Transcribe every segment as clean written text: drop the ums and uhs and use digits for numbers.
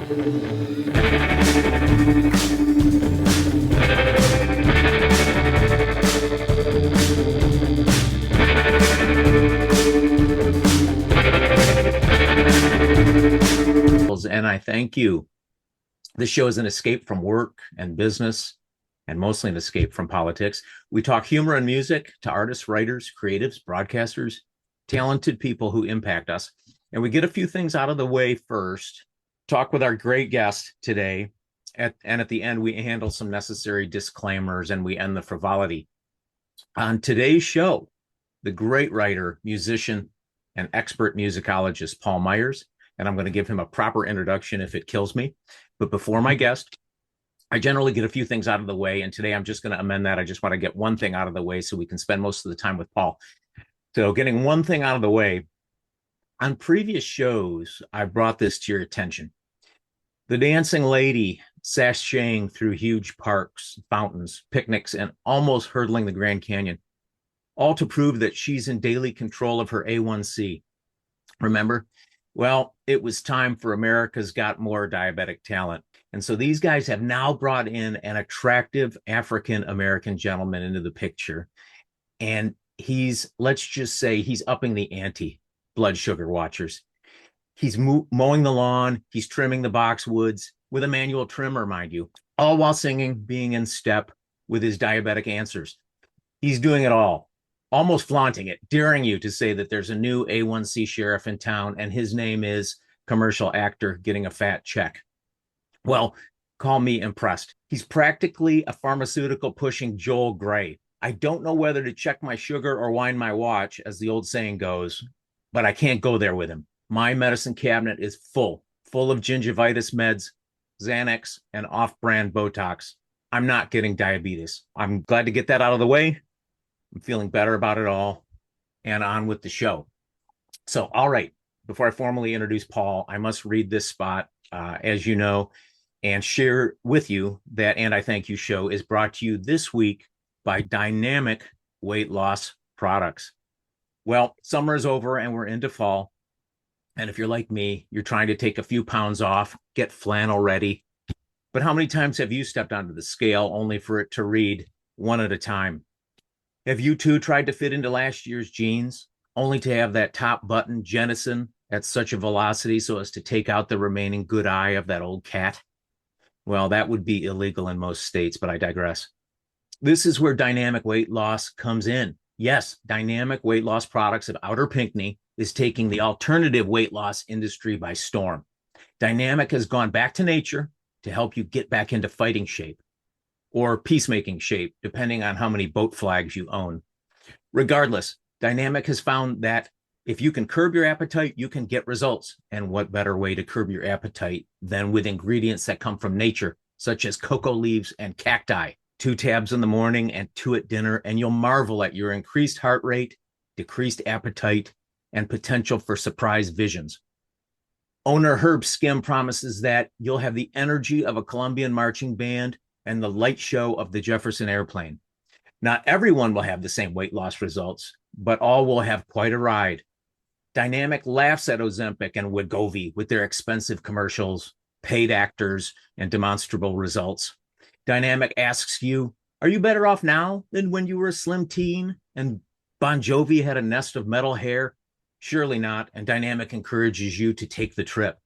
And I thank you. This show is an escape from work and business, and mostly an escape from politics. We talk humor and music to artists, writers, creatives, broadcasters, talented people who impact us. And we get a few things out of the way first, talk with our great guest today, and at the end, we handle some necessary disclaimers and we end the frivolity. On today's show, the great writer, musician, and expert musicologist, Paul Myers, and I'm going to give him a proper introduction if it kills me. But before my guest, I generally get a few things out of the way, and today I'm just going to amend that. I just want to get one thing out of the way so we can spend most of the time with Paul. So getting one thing out of the way, on previous shows, I brought this to your attention. The dancing lady sashaying through huge parks, fountains, picnics, and almost hurdling the Grand Canyon, all to prove that she's in daily control of her A1C. Remember? Well, it was time for America's Got More diabetic talent. And so these guys have now brought in an attractive African-American gentleman into the picture. And let's just say he's upping the ante, blood sugar watchers. He's mowing the lawn. He's trimming the boxwoods with a manual trimmer, mind you, all while singing, being in step with his diabetic answers. He's doing it all. Almost flaunting it, daring you to say that there's a new A1C sheriff in town and his name is commercial actor getting a fat check. Well, call me impressed. He's practically a pharmaceutical pushing Joel Grey. I don't know whether to check my sugar or wind my watch, as the old saying goes, but I can't go there with him. My medicine cabinet is full of gingivitis meds, Xanax, and off-brand Botox. I'm not getting diabetes. I'm glad to get that out of the way. I'm feeling better about it all, and on with the show. So, all right, before I formally introduce Paul, I must read this spot, as you know, and share with you that And I Thank You show is brought to you this week by Dynamic Weight Loss Products. Well, summer is over and we're into fall. And if you're like me, you're trying to take a few pounds off, get flannel ready. But how many times have you stepped onto the scale only for it to read one at a time? Have you too tried to fit into last year's jeans, only to have that top button jettison at such a velocity so as to take out the remaining good eye of that old cat? Well, that would be illegal in most states, but I digress. This is where dynamic weight loss comes in. Yes, Dynamic Weight Loss Products of Outer Pinckney is taking the alternative weight loss industry by storm. Dynamic has gone back to nature to help you get back into fighting shape, or peacemaking shape, depending on how many boat flags you own. Regardless, Dynamic has found that if you can curb your appetite, you can get results. And what better way to curb your appetite than with ingredients that come from nature, such as cocoa leaves and cacti? 2 tabs in the morning and 2 at dinner, and you'll marvel at your increased heart rate, decreased appetite, and potential for surprise visions. Owner Herb Skim promises that you'll have the energy of a Colombian marching band and the light show of the Jefferson airplane. Not everyone will have the same weight loss results, but all will have quite a ride. Dynamic laughs at Ozempic and Wegovy with their expensive commercials, paid actors, and demonstrable results. Dynamic asks you, are you better off now than when you were a slim teen and Bon Jovi had a nest of metal hair? Surely not, and Dynamic encourages you to take the trip.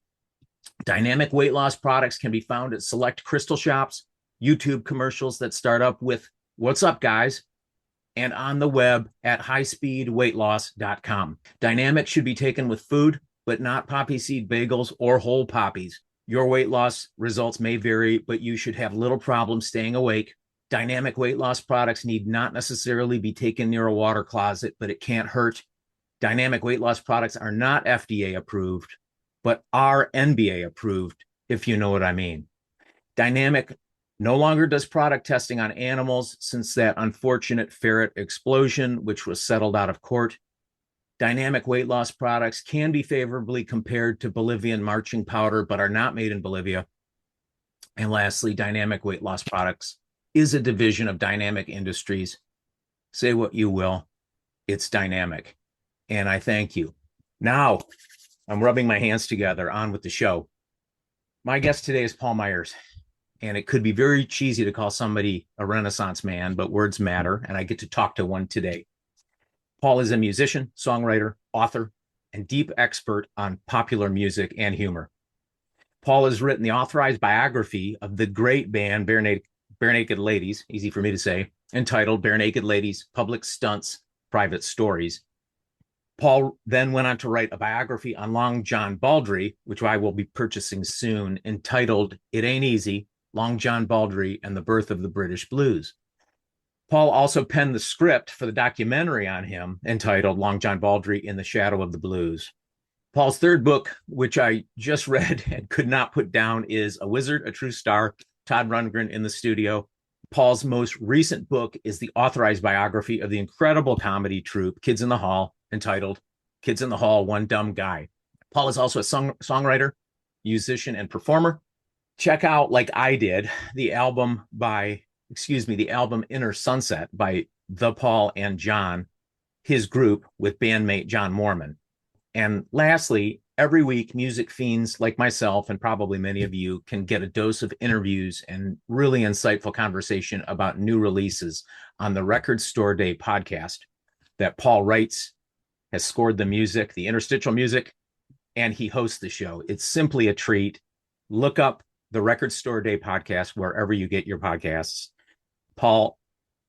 Dynamic weight loss products can be found at select crystal shops, YouTube commercials that start up with, "What's up, guys?" and on the web at highspeedweightloss.com. Dynamic should be taken with food, but not poppy seed bagels or whole poppies. Your weight loss results may vary, but you should have little problem staying awake. Dynamic weight loss products need not necessarily be taken near a water closet, but it can't hurt. Dynamic weight loss products are not FDA approved, but are NBA approved, if you know what I mean. Dynamic no longer does product testing on animals since that unfortunate ferret explosion, which was settled out of court. Dynamic weight loss products can be favorably compared to Bolivian marching powder, but are not made in Bolivia. And lastly, Dynamic weight loss products is a division of Dynamic Industries. Say what you will, it's Dynamic. And I thank you. Now, I'm rubbing my hands together, on with the show. My guest today is Paul Myers, and it could be very cheesy to call somebody a Renaissance man, but words matter, and I get to talk to one today. Paul is a musician, songwriter, author, and deep expert on popular music and humor. Paul has written the authorized biography of the great band Barenaked Ladies, easy for me to say, entitled Barenaked Ladies, Public Stunts, Private Stories. Paul then went on to write a biography on Long John Baldry, which I will be purchasing soon, entitled It Ain't Easy, Long John Baldry and the Birth of the British Blues. Paul also penned the script for the documentary on him entitled Long John Baldry in the Shadow of the Blues. Paul's third book, which I just read and could not put down, is A Wizard, a True Star, Todd Rundgren in the Studio. Paul's most recent book is the authorized biography of the incredible comedy troupe Kids in the Hall, entitled Kids in the Hall, One Dumb Guy. Paul is also a songwriter, musician, and performer. Check out, like I did, the album Inner Sunset by The Paul and John, his group with bandmate John Mormon. And lastly, every week, music fiends like myself and probably many of you can get a dose of interviews and really insightful conversation about new releases on the Record Store Day podcast that Paul writes, has scored the music, the interstitial music, and he hosts the show. It's simply a treat. Look up the Record Store Day podcast wherever you get your podcasts. Paul,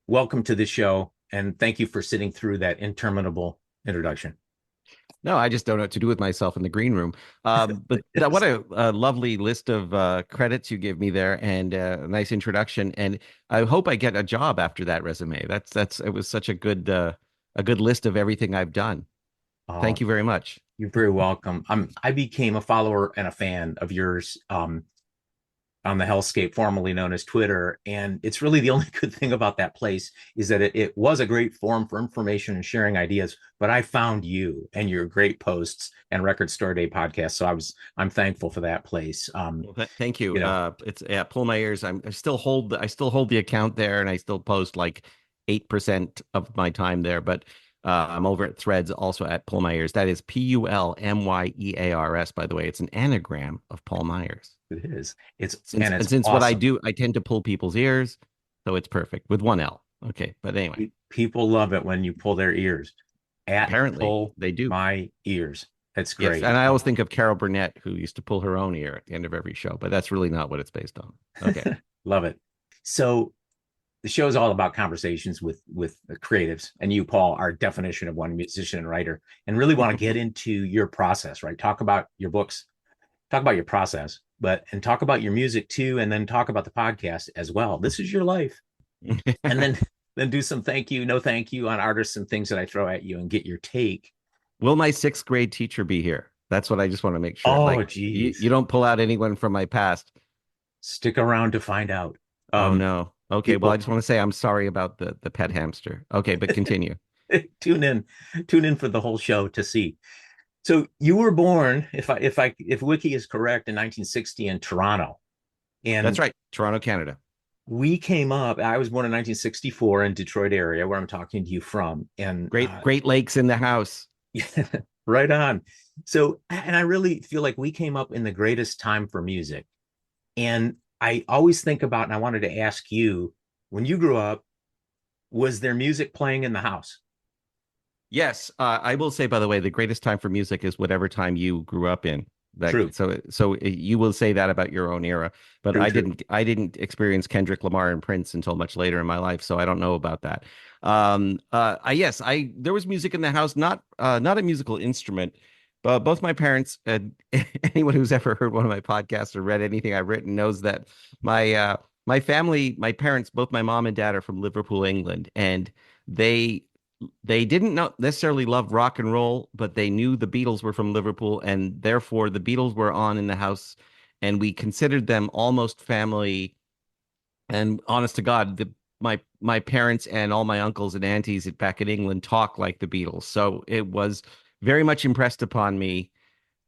welcome to the show, and thank you for sitting through that interminable introduction. No, I just don't know what to do with myself in the green room. But what a lovely list of credits you give me there, and a nice introduction. And I hope I get a job after that resume. It was such a good list of everything I've done. Thank you very much. You're very welcome. I became a follower and a fan of yours on the hellscape, formerly known as Twitter. And it's really the only good thing about that place is that it was a great forum for information and sharing ideas. But I found you and your great posts and Record Store Day podcast. So I'm thankful for that place. Thank you. It's pull my ears. I still hold the account there, and I still post like 8% of my time there. But I'm over at Threads, also at Pull My Ears. That is PULMYEARS, by the way. It's an anagram of Paul Myers. It is. It's since awesome. What I do, I tend to pull people's ears, so it's perfect with one L. Okay, but anyway, people love it when you pull their ears. Apparently, they do. My ears. That's great. Yes, and I always think of Carol Burnett, who used to pull her own ear at the end of every show, but that's really not what it's based on. Okay, love it. So the show is all about conversations with the creatives, and you, Paul, are a definition of one, musician and writer, and really want to get into your process, right? Talk about your books, talk about your process, and talk about your music too, and then talk about the podcast as well. This is your life. And then do some no thank you on artists and things that I throw at you and get your take. Will my 6th grade teacher be here? That's what I just want to make sure. Oh, geez. You don't pull out anyone from my past. Stick around to find out. Oh, no. Okay, well, I just want to say I'm sorry about the pet hamster. Okay, but continue. Tune in for the whole show to see. So you were born, if Wiki is correct, in 1960 in Toronto. And that's right, Toronto, Canada. We came up. I was born in 1964 in Detroit area, where I'm talking to you from. And Great Lakes in the house. Right on. So, and I really feel like we came up in the greatest time for music. And I always think about, and I wanted to ask you, when you grew up, was there music playing in the house? Yes, I will say, by the way, the greatest time for music is whatever time you grew up in. True. So you will say that about your own era, but True, I didn't experience Kendrick Lamar and Prince until much later in my life, so I don't know about that. There was music in the house, not a musical instrument, but both my parents, anyone who's ever heard one of my podcasts or read anything I've written knows that my family, my parents, both my mom and dad are from Liverpool, England, and they didn't necessarily love rock and roll, but they knew the Beatles were from Liverpool, and therefore the Beatles were on in the house, and we considered them almost family. And honest to God, my parents and all my uncles and aunties back in England talk like the Beatles. So it was very much impressed upon me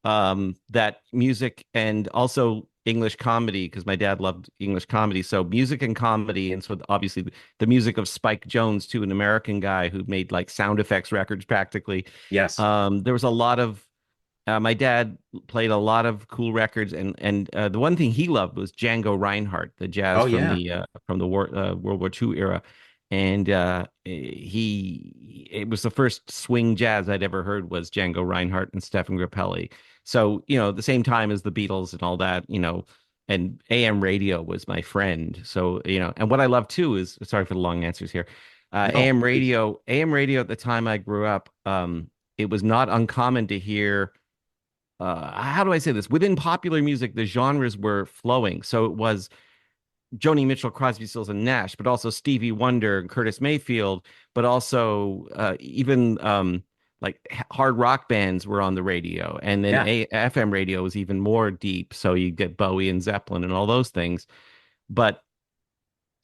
that music and also English comedy, because my dad loved English comedy. So music and comedy. And so obviously the music of Spike Jonze, too, an American guy who made like sound effects records practically. Yes. There was a lot of My dad played a lot of cool records, and the one thing he loved was Django Reinhardt, the jazz Oh yeah. from the World War II era, and it was the first swing jazz I'd ever heard was Django Reinhardt and Stephen Grappelli. So at the same time as the Beatles and all that, and AM radio was my friend. So and what I love too is, sorry for the long answers here, No, please. AM radio at the time I grew up, it was not uncommon to hear how do I say this? Within popular music, the genres were flowing. So it was Joni Mitchell, Crosby, Stills, and Nash, but also Stevie Wonder and Curtis Mayfield, but also even like hard rock bands were on the radio. And then Yeah. FM radio was even more deep. So you get Bowie and Zeppelin and all those things. But,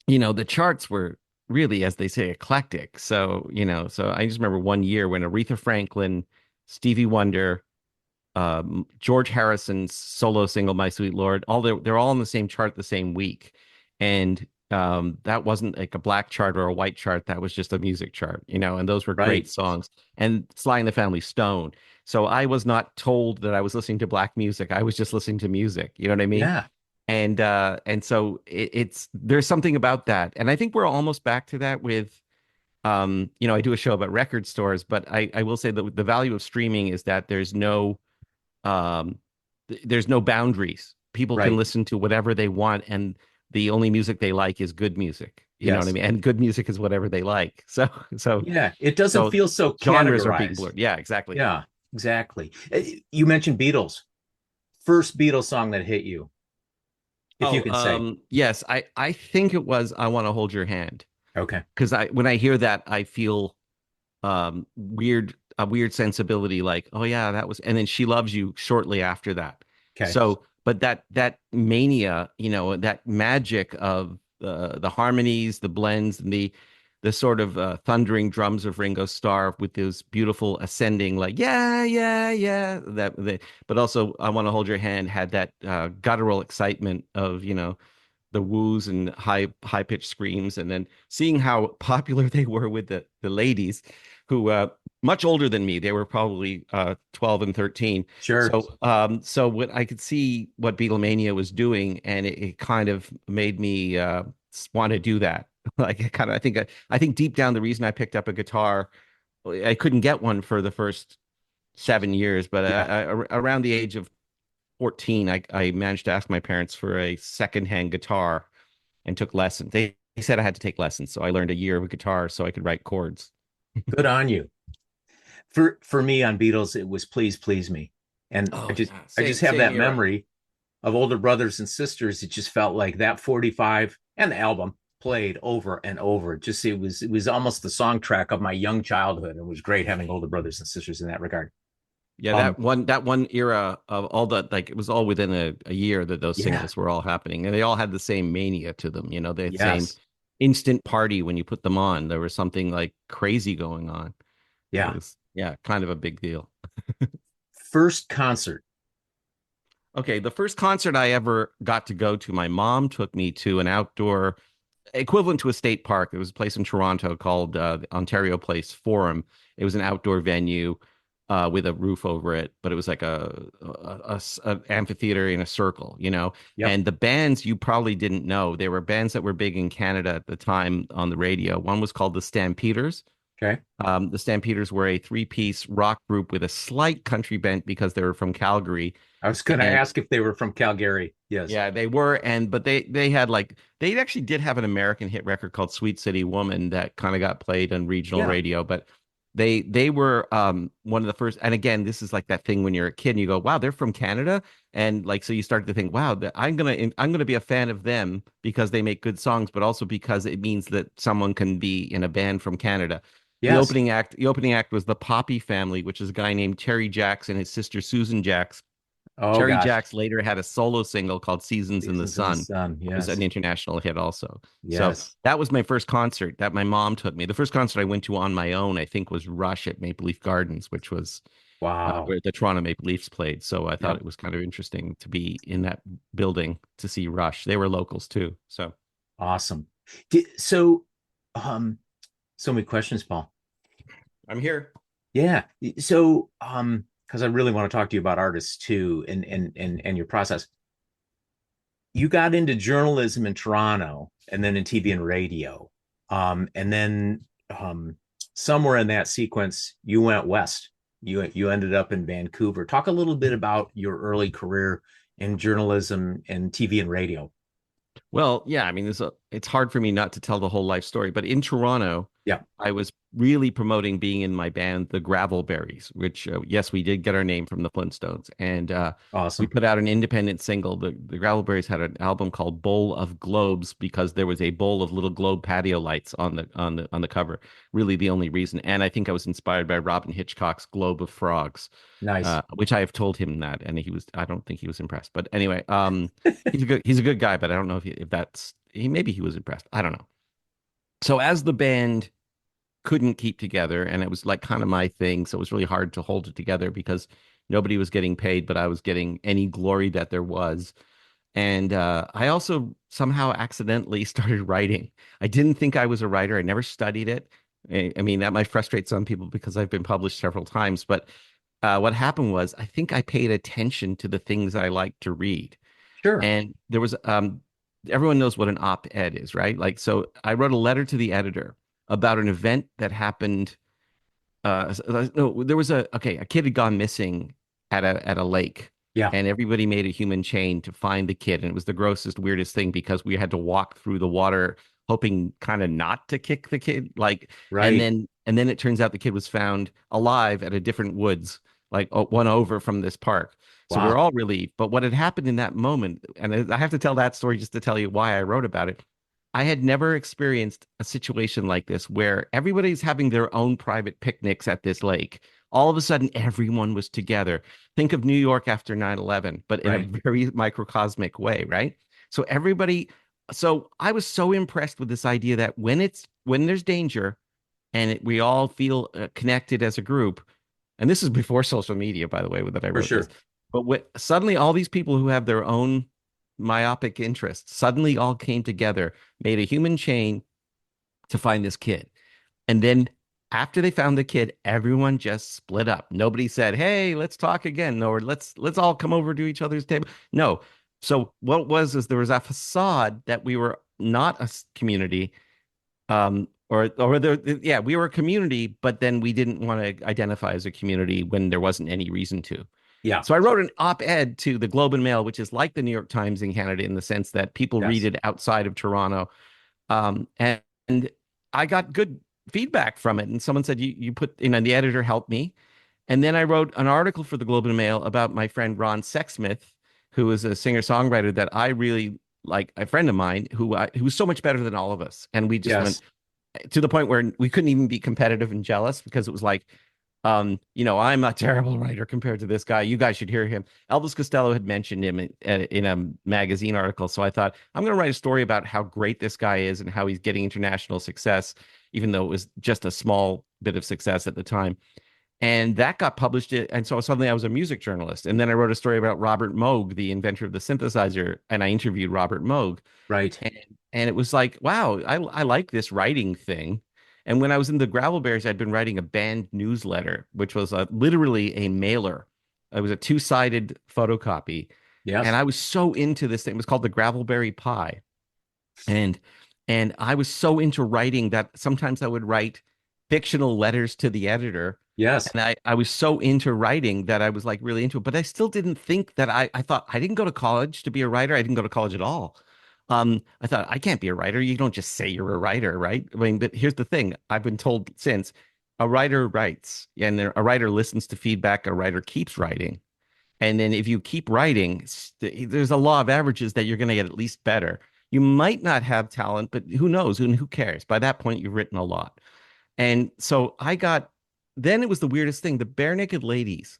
the charts were really, as they say, eclectic. So I just remember one year when Aretha Franklin, Stevie Wonder, George Harrison's solo single "My Sweet Lord." They're all on the same chart the same week, and that wasn't like a black chart or a white chart. That was just a music chart, And those were great Right. songs. And Sly and the Family Stone. So I was not told that I was listening to black music. I was just listening to music. You know what I mean? Yeah. And so it's there's something about that, and I think we're almost back to that with. I do a show about record stores, but I will say that the value of streaming is that um, there's no boundaries. People can Right. listen to whatever they want, and the only music they like is good music. You know what I Yes. mean? And good music is whatever they like. So, Yeah. It doesn't so feel so genres are being categorized. blurred. Yeah, exactly. Yeah, exactly. You mentioned Beatles. First Beatles song that hit you, if you Oh, can say. yes, I think it was "I Want to Hold Your Hand" Okay. because I when I hear that I feel a weird sensibility like, oh yeah, that was, and then She Loves You shortly after that. Okay. So but that mania, that magic of the harmonies, the blends, and the sort of thundering drums of Ringo Starr with those beautiful ascending, like yeah, yeah, yeah, but also I Want to Hold Your Hand had that guttural excitement of the woos and high pitched screams, and then seeing how popular they were with the ladies, who much older than me. They were probably 12 and 13. Sure. So what I could see what Beatlemania was doing, and it kind of made me want to do that. Like I think deep down the reason I picked up a guitar, I couldn't get one for the first 7 years, but Yeah. around the age of 14, I managed to ask my parents for a secondhand guitar and took lessons. They said I had to take lessons, so I learned a year of guitar so I could write chords. Good on you. For me on Beatles, it was Please Please Me. And I Oh just yeah, I just same have same that era. memory of older brothers and sisters. It just felt like that 45 and the album played over and over. Just it was almost the song track of my young childhood. It was great having older brothers and sisters in that regard. Yeah, Um, that one era of all the, like, it was all within a year that those yeah, singles were all happening, and they all had the same mania to them. They had the same yes, instant party when you put them on. There was something like crazy going on. It yeah. was, yeah, kind of a big deal. First concert. Okay, the first concert I ever got to go to, my mom took me to an outdoor equivalent to a state park. There was a place in Toronto called Ontario Place Forum. It was an outdoor venue with a roof over it, but it was like a amphitheater in a circle. Yep. And the bands you probably didn't know, there were bands that were big in Canada at the time on the radio. One was called the Stampeders. Okay. The Stampeders were a three-piece rock group with a slight country bent because they were from Calgary. I was going to And ask if they were from Calgary. Yes. yeah, they were, but they had like they actually did have an American hit record called Sweet City Woman that kind of got played on regional Yeah. radio, but they were one of the first. And again, this is like that thing when you're a kid and you go, wow, they're from Canada, and like so you start to think, wow, I'm gonna be a fan of them because they make good songs, but also because it means that someone can be in a band from Canada. Yes. The opening act was the Poppy Family, which is a guy named Terry Jacks and his sister Susan Jacks. Oh Terry gosh. Jacks later had a solo single called Seasons in the Seasons in the Sun. Sun. It was an Yes. international hit also. So Yes. that was my first concert that my mom took me. The first concert I went to on my own, I think, was Rush at Maple Leaf Gardens, which was Wow. where the Toronto Maple Leafs played. So I thought Yep. it was kind of interesting to be in that building to see Rush. They were locals too. So Awesome. So, um, so many questions, Paul. I'm here. Yeah. So, because I really want to talk to you about artists too, and your process. You got into journalism in Toronto, and then in TV and radio, and then somewhere in that sequence, you went west. You ended up in Vancouver. Talk a little bit about your early career in journalism and TV and radio. Well, yeah, I mean, it's hard for me not to tell the whole life story, but in Toronto, Yeah, I was really promoting being in my band, the Gravelberries, which, yes, we did get our name from the Flintstones. And we awesome. put out an independent single. The Gravelberries had an album called Bowl of Globes because there was a bowl of little globe patio lights on the cover. Really the only reason. And I think I was inspired by Robin Hitchcock's Globe of Frogs, Nice. which I have told him that, and I don't think he was impressed. But anyway, he's a good guy, but I don't know if that's maybe he was impressed. I don't know. So as the band couldn't keep together, and it was like kind of my thing, so it was really hard to hold it together because nobody was getting paid, but I was getting any glory that there was. And I also somehow accidentally started writing. I didn't think I was a writer. I never studied it. I mean, that might frustrate some people because I've been published several times, but what happened was I think I paid attention to the things I like to read. Sure. And there was everyone knows what an op-ed is, right? Like, so I wrote a letter to the editor about an event that happened. No, there was a kid had gone missing at a lake, Yeah. and everybody made a human chain to find the kid, and it was the grossest, weirdest thing because we had to walk through the water hoping kind of not to kick the kid, like, and Right. then it turns out the kid was found alive at a different woods, like one over from this park. So we're Wow. all relieved. But what had happened in that moment, and I have to tell that story just to tell you why I wrote about it. I had never experienced a situation like this where everybody's having their own private picnics at this lake. All of a sudden, everyone was together. Think of New York after 9/11, but in a Right. very microcosmic way, right? So so I was so impressed with this idea that when there's danger and we all feel connected as a group, and this is before social media, by the way, that I For wrote this. sure. But suddenly, all these people who have their own myopic interests suddenly all came together, made a human chain to find this kid. And then after they found the kid, everyone just split up. Nobody said, "Hey, let's talk again," or let's all come over to each other's table. No. So what was is there was a facade that we were not a community, yeah, we were a community, but then we didn't want to identify as a community when there wasn't any reason to. Yeah. So I wrote an op-ed to the Globe and Mail, which is like the New York Times in Canada in the sense that people read Yes. it outside of Toronto. And I got good feedback from it. And someone said, you put, the editor helped me. And then I wrote an article for the Globe and Mail about my friend Ron Sexsmith, who is a singer-songwriter that I really like, a friend of mine who's so much better than all of us. And we just went Yes. to the point where we couldn't even be competitive and jealous because it was like, I'm a terrible writer compared to this guy. You guys should hear him. Elvis Costello had mentioned him in a magazine article. So I thought, I'm going to write a story about how great this guy is and how he's getting international success, even though it was just a small bit of success at the time. And that got published. And so suddenly I was a music journalist. And then I wrote a story about Robert Moog, the inventor of the synthesizer. And I interviewed Robert Moog. Right. And, and it was like, wow, I like this writing thing. And when I was in the Gravelberries, I'd been writing a band newsletter, which was literally a mailer. It was a two-sided photocopy. And Yes. I was so into this thing. It was called the Gravelberry Pie. And and I was so into writing that sometimes I would write fictional letters to the editor. Yes. And I was so into writing that I was like really into it. But I still didn't think that I thought I didn't go to college to be a writer. I didn't go to college at all. I thought I can't be a writer. You don't just say you're a writer, right? I mean, but here's the thing. I've been told since a writer writes and a writer listens to feedback, a writer keeps writing. And then if you keep writing, there's a law of averages that you're going to get at least better. You might not have talent, but who knows? And who cares? By that point, you've written a lot. And so then it was the weirdest thing. The Barenaked Ladies,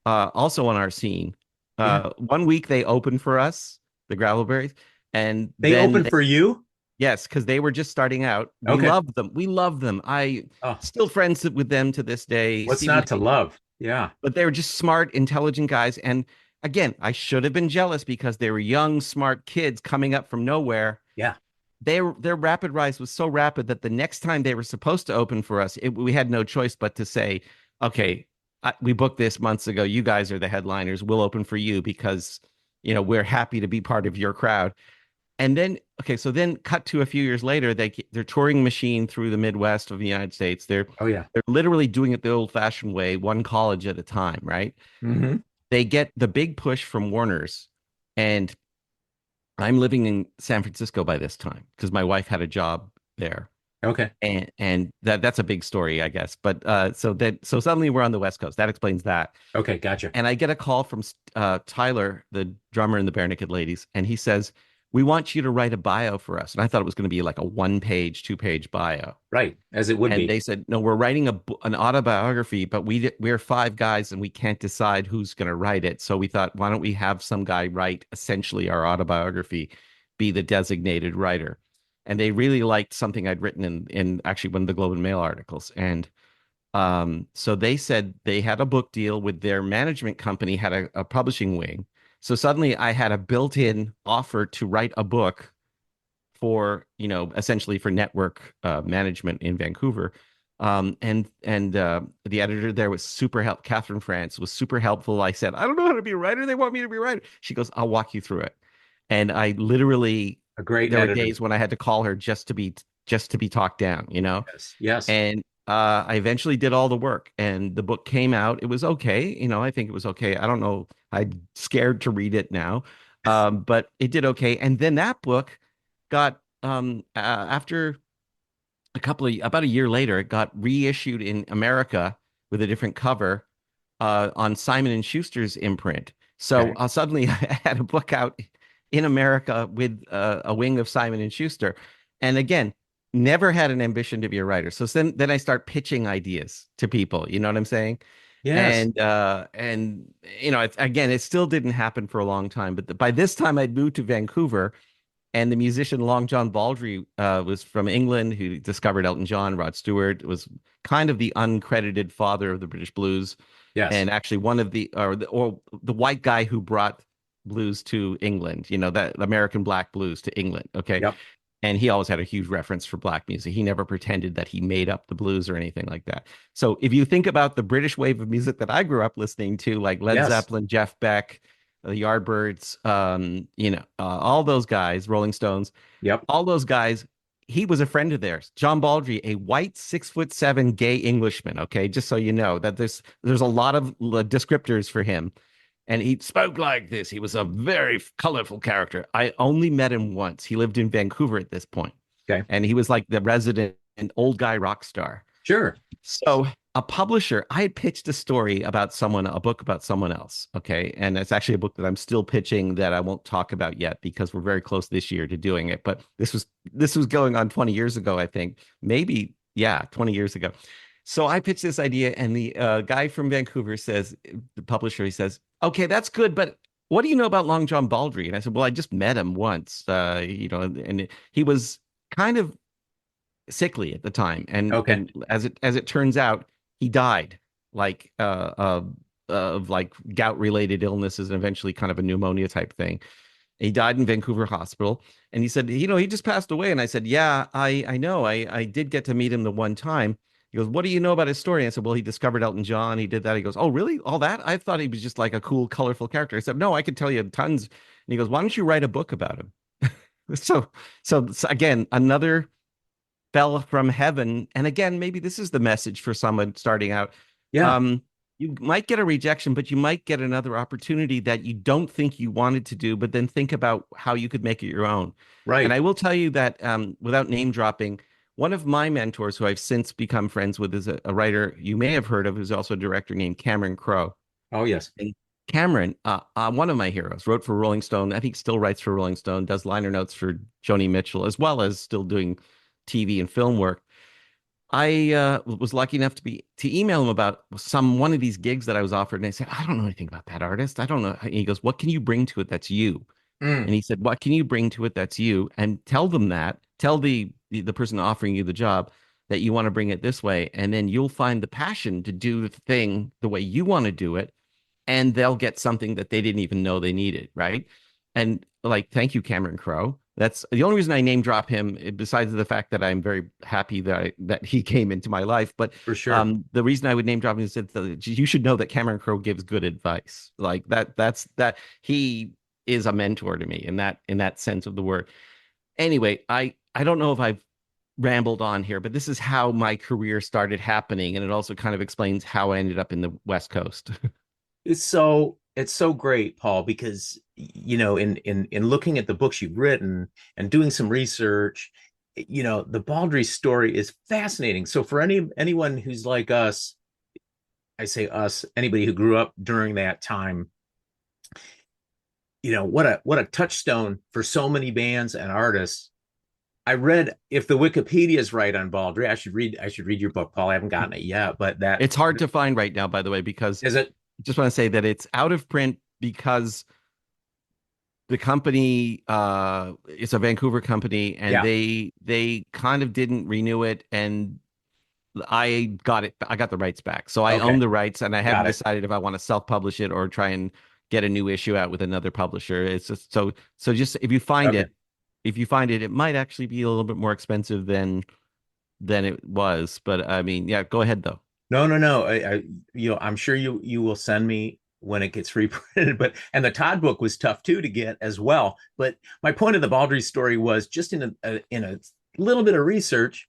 also on our scene, Yeah. one week they opened for us, the Gravelberries. And They then, opened for you? yes, because they were just starting out. We Okay. loved them. We love them. I Oh, still friends with them to this day. what's See them not to love? Yeah. but they were just smart, intelligent guys. And again, I should have been jealous because they were young, smart kids coming up from nowhere. Yeah. Their rapid rise was so rapid that the next time they were supposed to open for us, we had no choice but to say, okay, we booked this months ago. You guys are the headliners. We'll open for you because, we're happy to be part of your crowd. And then, okay, so then cut to a few years later, they're touring Machine through the Midwest of the United States. Oh yeah. They're literally doing it the old-fashioned way, one college at a time, right? Hmm. They get the big push from Warner's, and I'm living in San Francisco by this time because my wife had a job there. Okay. And that's a big story, I guess. But so suddenly we're on the West Coast. That explains that. Okay. Gotcha. And I get a call from Tyler, the drummer in the Barenaked Ladies, and he says, "We want you to write a bio for us." And I thought it was going to be like a one-page, two-page bio. Right. As it would And be. they said, "No, we're writing an autobiography, but we're five guys and we can't decide who's going to write it. So we thought, why don't we have some guy write essentially our autobiography, be the designated writer?" And they really liked something I'd written in actually one of the Globe and Mail articles. And so they said they had a book deal with their management company, had a publishing wing. So suddenly I had a built-in offer to write a book for, essentially for network management in Vancouver. And the editor there was super Catherine France was super helpful. I said, "I don't know how to be a writer. They want me to be a writer." She goes, "I'll walk you through it." And I literally, A great there were editor. days when I had to call her just to be talked down. Yes. Yes. And I eventually did all the work, and the book came out. It was okay. I think it was okay. I don't know. I'm scared to read it now, but it did okay. And then that book got after about a year later, it got reissued in America with a different cover on Simon and Schuster's imprint. So Okay. suddenly I had a book out in America with a wing of Simon and Schuster, and again, never had an ambition to be a writer. So then I start pitching ideas to people. You know what I'm saying? Yes. And it still didn't happen for a long time. But by this time, I'd moved to Vancouver, and the musician Long John Baldry was from England, who discovered Elton John. Rod Stewart was kind of the uncredited father of the British blues, Yes. and actually one of the white guy who brought blues to England. That American black blues to England. Okay, Yep. and he always had a huge reference for black music. He never pretended that he made up the blues or anything like that. So if you think about the British wave of music that I grew up listening to, like Led Yes. Zeppelin, Jeff Beck, the Yardbirds, all those guys, Rolling Stones, Yep. all those guys, he was a friend of theirs. John Baldry, a white 6'7" gay Englishman. Okay, just so you know that there's a lot of descriptors for him. And he spoke like this. He was a very colorful character. I only met him once. He lived in Vancouver at this point, Okay. and he was like the resident and old guy rock star. Sure. So a publisher, I had pitched a story about a book about someone else. Okay. And it's actually a book that I'm still pitching that I won't talk about yet because we're very close this year to doing it. But this was going on 20 years ago, I think. Maybe, yeah, 20 years ago. So I pitched this idea, and the guy from Vancouver says, the publisher, he says, "Okay, that's good, but what do you know about Long John Baldry?" And I said, "Well, I just met him once, and he was kind of sickly at the time, and Okay. and as it turns out, he died like of like gout related illnesses and eventually kind of a pneumonia type thing. He died in Vancouver Hospital, and he said, he just passed away." And I said, "Yeah, I know. I did get to meet him the one time." He goes, "What do you know about his story?" And I said, "Well, he discovered Elton John. He did that." He goes, "Oh, really? All that? I thought he was just like a cool, colorful character." I said, "No, I could tell you tons." And he goes, "Why don't you write a book about him?" So, so again, another fell from heaven. And again, maybe this is the message for someone starting out. Yeah. Um, you might get a rejection, but you might get another opportunity that you don't think you wanted to do, but then think about how you could make it your own. And Right. I will tell you that without name dropping, one of my mentors, who I've since become friends with, is a writer you may have heard of, who's also a director, named Cameron Crowe. Oh, yes. And Cameron, one of my heroes, wrote for Rolling Stone. I think still writes for Rolling Stone, does liner notes for Joni Mitchell, as well as still doing TV and film work. I was lucky enough to email him about one of these gigs that I was offered, and I said, "I don't know anything about that artist. I don't know." And he goes, "What can you bring to it that's you?" Mm. And he said, "What can you bring to it that's you?" And tell them that. Tell the person offering you the job that you want to bring it this way, and then you'll find the passion to do the thing the way you want to do it, and they'll get something that they didn't even know they needed, right? And like, thank you, Cameron Crowe. That's the only reason I name drop him, besides the fact that I'm very happy that he came into my life. But For sure. the reason I would name drop him is that you should know that Cameron Crowe gives good advice. Like that. That he is a mentor to me in that sense of the word. Anyway, I don't know if I've rambled on here, but this is how my career started happening, and it also kind of explains how I ended up in the West Coast. It's so great, Paul, because in looking at the books you've written and doing some research, the Baldry story is fascinating. So for anyone who's like us, I say us, anybody who grew up during that time, what a touchstone for so many bands and artists. I read, if the Wikipedia is right on Baldry, I should read your book, Paul. I haven't gotten it yet, but that It's hard to find right now, by the way, because is it. I just want to say that it's out of print because the company it's a Vancouver company, and Yeah. they kind of didn't renew it, and I got the rights back. So I Okay. own the rights, and I haven't Got it. decided if I want to self-publish it or try and get a new issue out with another publisher. It's just so just Okay. if you find it, it might actually be a little bit more expensive than it was. But I mean, yeah, go ahead though. No, no, no. I'm sure you will send me when it gets reprinted. But and the Todd book was tough too to get as well. But my point of the Baldry story was just in a little bit of research,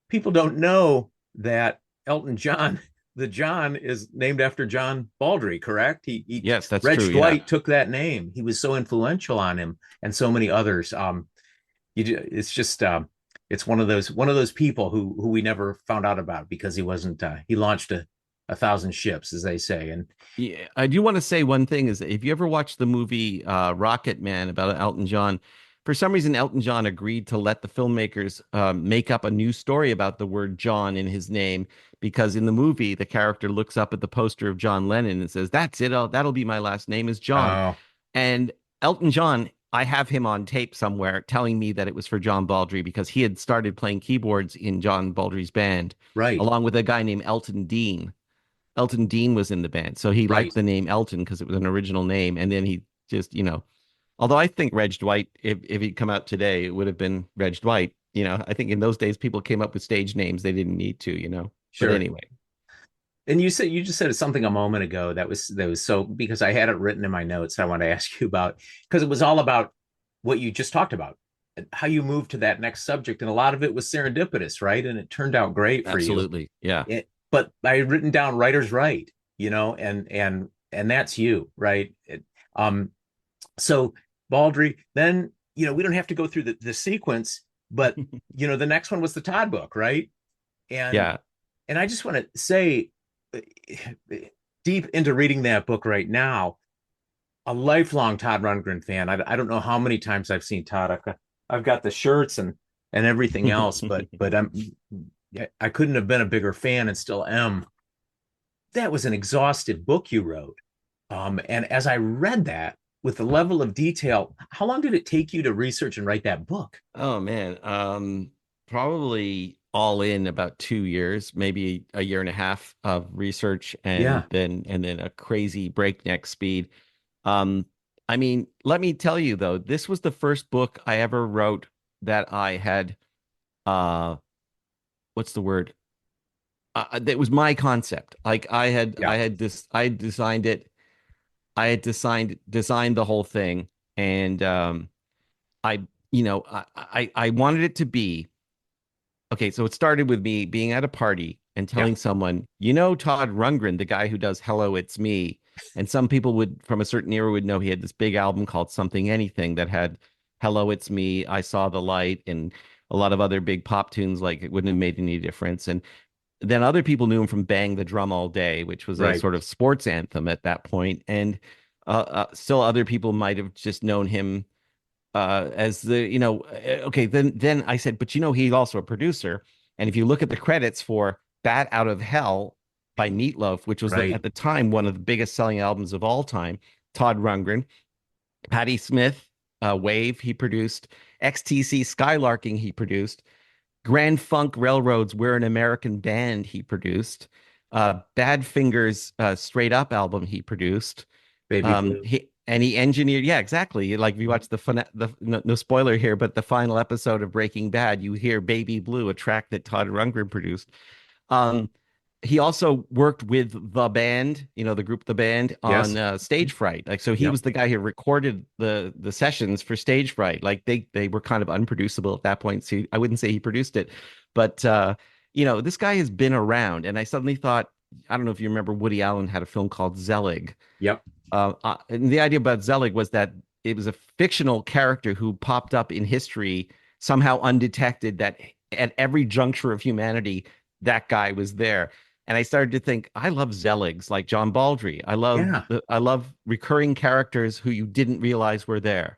people don't know that Elton John, the John is named after John Baldry, correct? He Yes, that's Reg true. Yeah. Dwight took that name. He was so influential on him and so many others. It's just it's one of those people who we never found out about because he wasn't he launched a thousand ships, as they say. And Yeah, I do want to say one thing is if you ever watched the movie Rocket Man about Elton John, for some reason Elton John agreed to let the filmmakers make up a new story about the word John in his name because in the movie the character looks up at the poster of John Lennon and says, "That's it. That'll be my last name is John." oh, And Elton John, I have him on tape somewhere telling me that it was for John Baldry because he had started playing keyboards in John Baldry's band right, along with a guy named Elton Dean. Elton Dean was in the band, so he liked right. the name Elton because it was an original name. And then he just, although I think Reg Dwight, if he'd come out today, it would have been Reg Dwight. I think in those days people came up with stage names they didn't need to. But Sure. anyway, And you just said something a moment ago that was so, because I had it written in my notes. I want to ask you about, because it was all about what you just talked about, how you moved to that next subject, and a lot of it was serendipitous, right? And it turned out great for you. absolutely, yeah. But I had written down writer's right, and that's you, right? Um, so Baldry, then we don't have to go through the sequence, but the next one was the Todd book, right? And Yeah. and I just want to say, deep into reading that book right now, a lifelong Todd Rundgren fan. I don't know how many times I've seen Todd. I've got the shirts and everything else, but I couldn't have been a bigger fan and still am. That was an exhaustive book you wrote. And as I read that with the level of detail, how long did it take you to research and write that book? Oh man, probably all in about 2 years, maybe a year and a half of research, Yeah, and then a crazy breakneck speed. Um, I mean, let me tell you though, this was the first book I ever wrote that I had uh what's the word? That was my concept. Like yeah, I had this I designed it. I had designed the whole thing, and I I wanted it to be okay. So it started with me being at a party and yeah, telling someone, Todd Rundgren, the guy who does "Hello, It's Me," and some people would from a certain era would know he had this big album called Something Anything that had "Hello, It's Me," "I Saw the Light," and a lot of other big pop tunes like "It Wouldn't Have Made Any Difference." And then other people knew him from Bang the Drum All Day, which was a right. sort of sports anthem at that point. And still other people might have just known him as okay, then I said, but he's also a producer. And if you look at the credits for Bat Out of Hell by Meatloaf, which was Right. at the time one of the biggest selling albums of all time, Todd Rundgren, Patti Smith, Wave, he produced, XTC Skylarking, he produced. Grand Funk Railroad's We're an American Band he produced. Badfinger's Straight Up album he produced. Baby blue. And he engineered, yeah, exactly. Like if you watch no spoiler here, but the final episode of Breaking Bad, you hear Baby Blue, a track that Todd Rundgren produced. Um, he also worked with the band, the group The Band on Yes. Stage Fright. Like so he Yep. was the guy who recorded the sessions for Stage Fright. Like they were kind of unproducible at that point. So I wouldn't say he produced it, but this guy has been around and I suddenly thought, I don't know if you remember Woody Allen had a film called Zelig. Yep. And the idea about Zelig was that it was a fictional character who popped up in history somehow undetected, that at every juncture of humanity, that guy was there. And I started to think, I love Zeligs like John Baldry. Yeah. I love recurring characters who you didn't realize were there.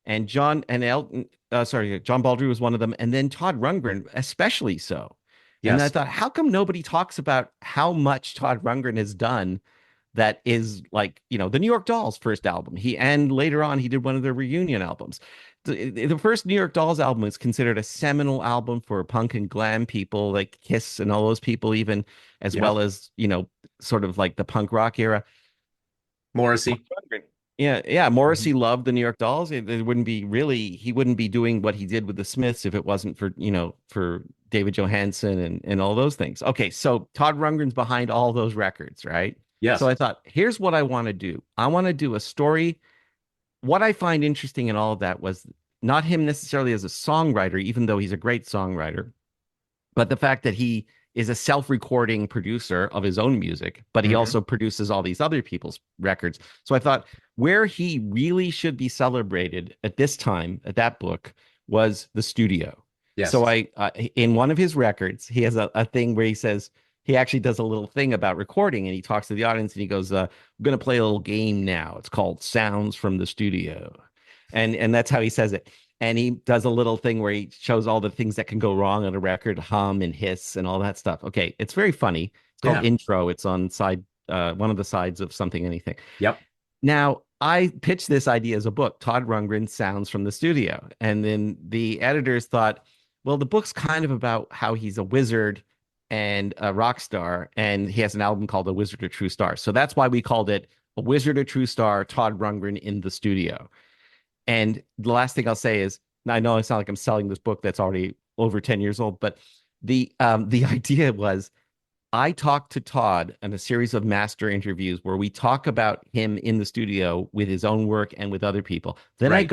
And John Baldry was one of them. And then Todd Rundgren, especially so. And I Yes. thought, how come nobody talks about how much Todd Rundgren has done that is like, the New York Dolls first album. And later on he did one of their reunion albums. The first New York Dolls album is considered a seminal album for punk and glam people like Kiss and all those people, even as Yep. well as, sort of like the punk rock era. Morrissey. Yeah, yeah. Mhm. Morrissey loved the New York Dolls. It wouldn't be really, he wouldn't be doing what he did with the Smiths if it wasn't for, for David Johansen and all those things. Okay, so Todd Rundgren's behind all those records, right? So Yes. I thought, here's what I want to do. I want to do a story. What I find interesting in all of that was not him necessarily as a songwriter, even though he's a great songwriter, but the fact that he is a self-recording producer of his own music, but he Hmm. also produces all these other people's records. So I thought where he really should be celebrated at this time, at that book, was the studio. So Yes. in one of his records, he has a thing where he says, he actually does a little thing about recording and he talks to the audience and he goes, I'm going to play a little game now. It's called Sounds from the Studio. And that's how he says it. And he does a little thing where he shows all the things that can go wrong on a record, hum and hiss and all that stuff. Okay, it's very funny. It's called Yeah. Intro. It's on one of the sides of Something Anything. Yep. Now, I pitched this idea as a book, Todd Rundgren Sounds from the Studio. And then the editors thought, well, the book's kind of about how he's a wizard and a rock star, and he has an album called A Wizard, a True Star. So that's why we called it A Wizard, a True Star, Todd Rundgren in the Studio. And the last thing I'll say is, I know it's not like I'm selling this book that's already over 10 years old, but the idea was I talked to Todd in a series of master interviews where we talk about him in the studio with his own work and with other people. Right.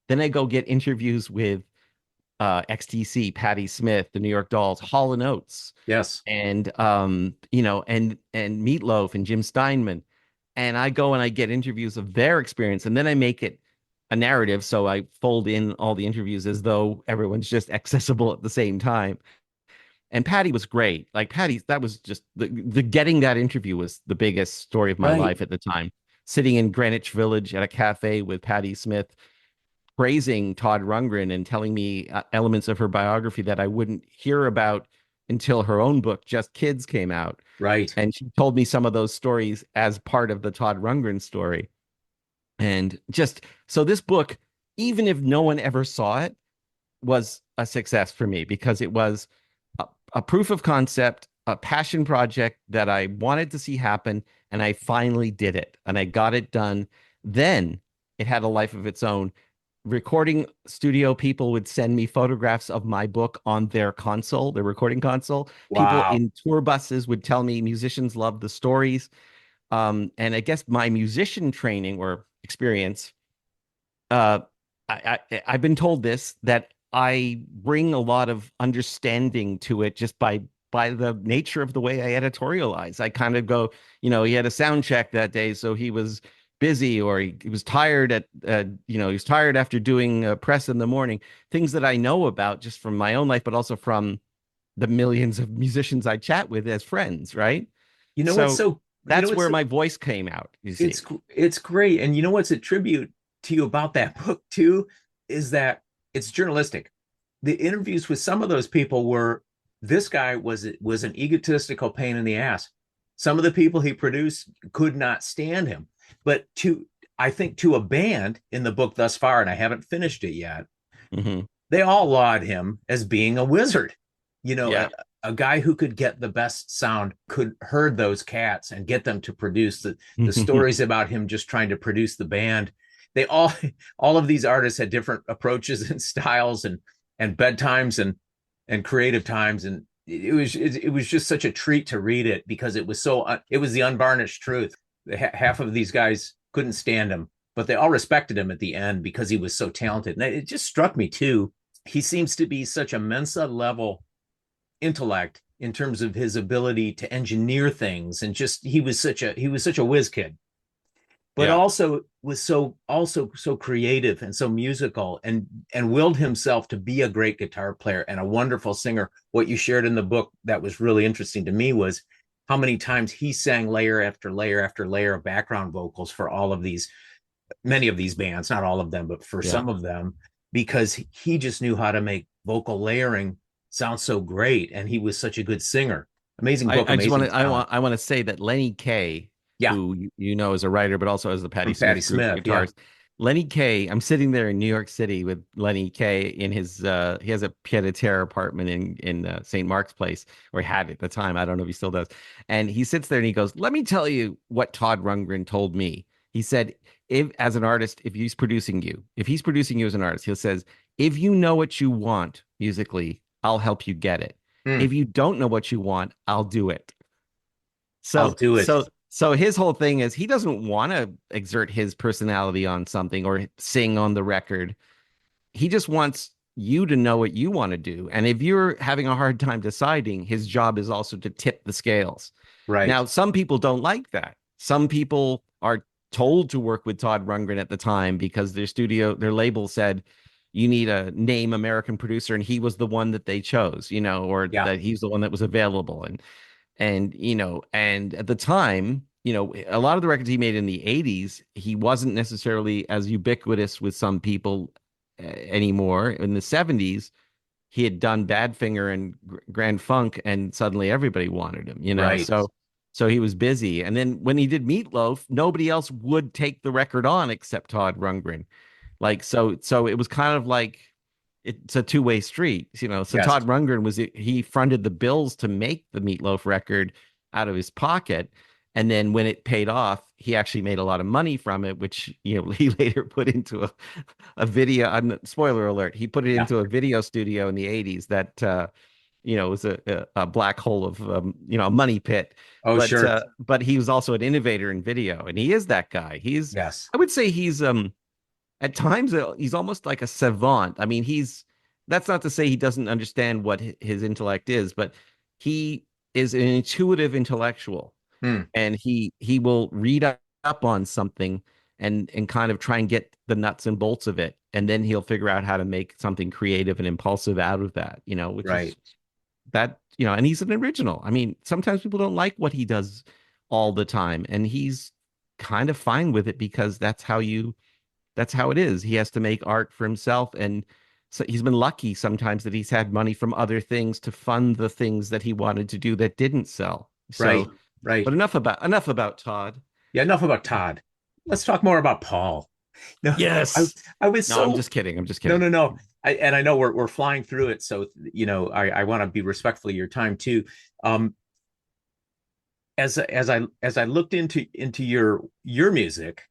Then I go get interviews with XTC, Patti Smith, the New York Dolls, Hall and Oates, Yes. and and Meatloaf and Jim Steinman. And I go and I get interviews of their experience, and then I make it a narrative. So I fold in all the interviews as though everyone's just accessible at the same time. And Patty was great. Like Patty, that was just the getting that interview was the biggest story of my Right. life at the time. Sitting in Greenwich Village at a cafe with Patty Smith, praising Todd Rundgren and telling me elements of her biography that I wouldn't hear about until her own book, Just Kids, came out. Right. And she told me some of those stories as part of the Todd Rundgren story. And just so this book, even if no one ever saw it, was a success for me because it was a proof of concept, a passion project that I wanted to see happen. And I finally did it and I got it done. Then it had a life of its own. Recording studio people would send me photographs of my book on their console, their recording console. People Wow. in tour buses would tell me musicians love the stories. And I guess my musician training or experience, uh, I've been told this that I bring a lot of understanding to it just by the nature of the way I editorialize. I kind of go, he had a sound check that day, so he was busy, or he was tired he was tired after doing press in the morning. Things that I know about just from my own life, but also from the millions of musicians I chat with as friends, right? You know what's So so you know that's what's where so my voice came out, you see. it's great. And you know what's a tribute to you about that book too is that it's journalistic. The interviews with some of those people were this guy was an egotistical pain in the ass. Some of the people he produced could not stand him. But to I think to a band in the book thus far, and I haven't finished it yet, Hmm. they all laud him as being a wizard. You know, Yeah. a guy who could get the best sound could herd those cats and get them to produce the stories about him just trying to produce the band. They all of these artists had different approaches and styles and bedtimes and creative times, and it was just such a treat to read it because it was it was the unvarnished truth. Half of these guys couldn't stand him, but they all respected him at the end because he was so talented. And it just struck me too. He seems to be such a Mensa level intellect in terms of his ability to engineer things, and just he was such a whiz kid, but Yeah. also was so creative and so musical, and willed himself to be a great guitar player and a wonderful singer. What you shared in the book that was really interesting to me was how many times he sang layer after layer after layer of background vocals for many of these bands, not all of them, but for Yeah. some of them, because he just knew how to make vocal layering sound so great, and he was such a good singer. Amazing book, I just want amazing to talent. I want to say that Lenny Kaye, Yeah, who you know is a writer, but also as the Patti from Patti Smith group Smith. Yeah. guitarist. Lenny Kaye, I'm sitting there in New York City with Lenny Kaye in his he has a pied-à-terre apartment in St. Mark's Place, or he had it at the time. I don't know if he still does. And he sits there and he goes, "Let me tell you what Todd Rundgren told me." He said, "If as an artist, if he's producing you as an artist, he says, if you know what you want musically, I'll help you get it. Mm, If you don't know what you want, I'll do it." I'll So do it. so so his whole thing is he doesn't want to exert his personality on something or sing on the record. He just wants you to know what you want to do. And if you're having a hard time deciding, his job is also to tip the scales. Right. Now, some people don't like that. Some people are told to work with Todd Rundgren at the time because their label said you need a name American producer, and he was the one that they chose, or Yeah. that he's the one that was available. And at the time, a lot of the records he made in the 80s, he wasn't necessarily as ubiquitous with some people anymore. In the 70s, he had done Badfinger and Grand Funk, and suddenly everybody wanted him. Right. So he was busy. And then when he did Meatloaf, nobody else would take the record on except Todd Rundgren. So it was kind of like it's a two-way street. So Yes. Todd Rundgren he fronted the bills to make the Meatloaf record out of his pocket, and then when it paid off, he actually made a lot of money from it, which he later put into a video. Spoiler alert: he put it Yeah. into a video studio in the 80s that was a black hole of a money pit. Oh, sure. But he was also an innovator in video, and he is that guy. Yes. I would say he's at times he's almost like a savant. I mean, that's not to say he doesn't understand what his intellect is, but he is an intuitive intellectual, Mm, and he will read up on something and kind of try and get the nuts and bolts of it, and then he'll figure out how to make something creative and impulsive out of that, which is right. that, and he's an original. I mean, sometimes people don't like what he does all the time, and he's kind of fine with it because that's how it is. He has to make art for himself. And so he's been lucky sometimes that he's had money from other things to fund the things that he wanted to do that didn't sell. Right. So, Right. but enough about Todd. Yeah. Enough about Todd. Let's talk more about Paul. No, I, Yes. I was No, I'm so just kidding. I'm just no, kidding. no, no. And I know we're flying through it, so I want to be respectful of your time too. Um, as I looked into your music,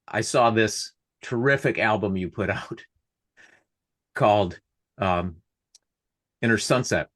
I saw this terrific album you put out called um, Inner Sunset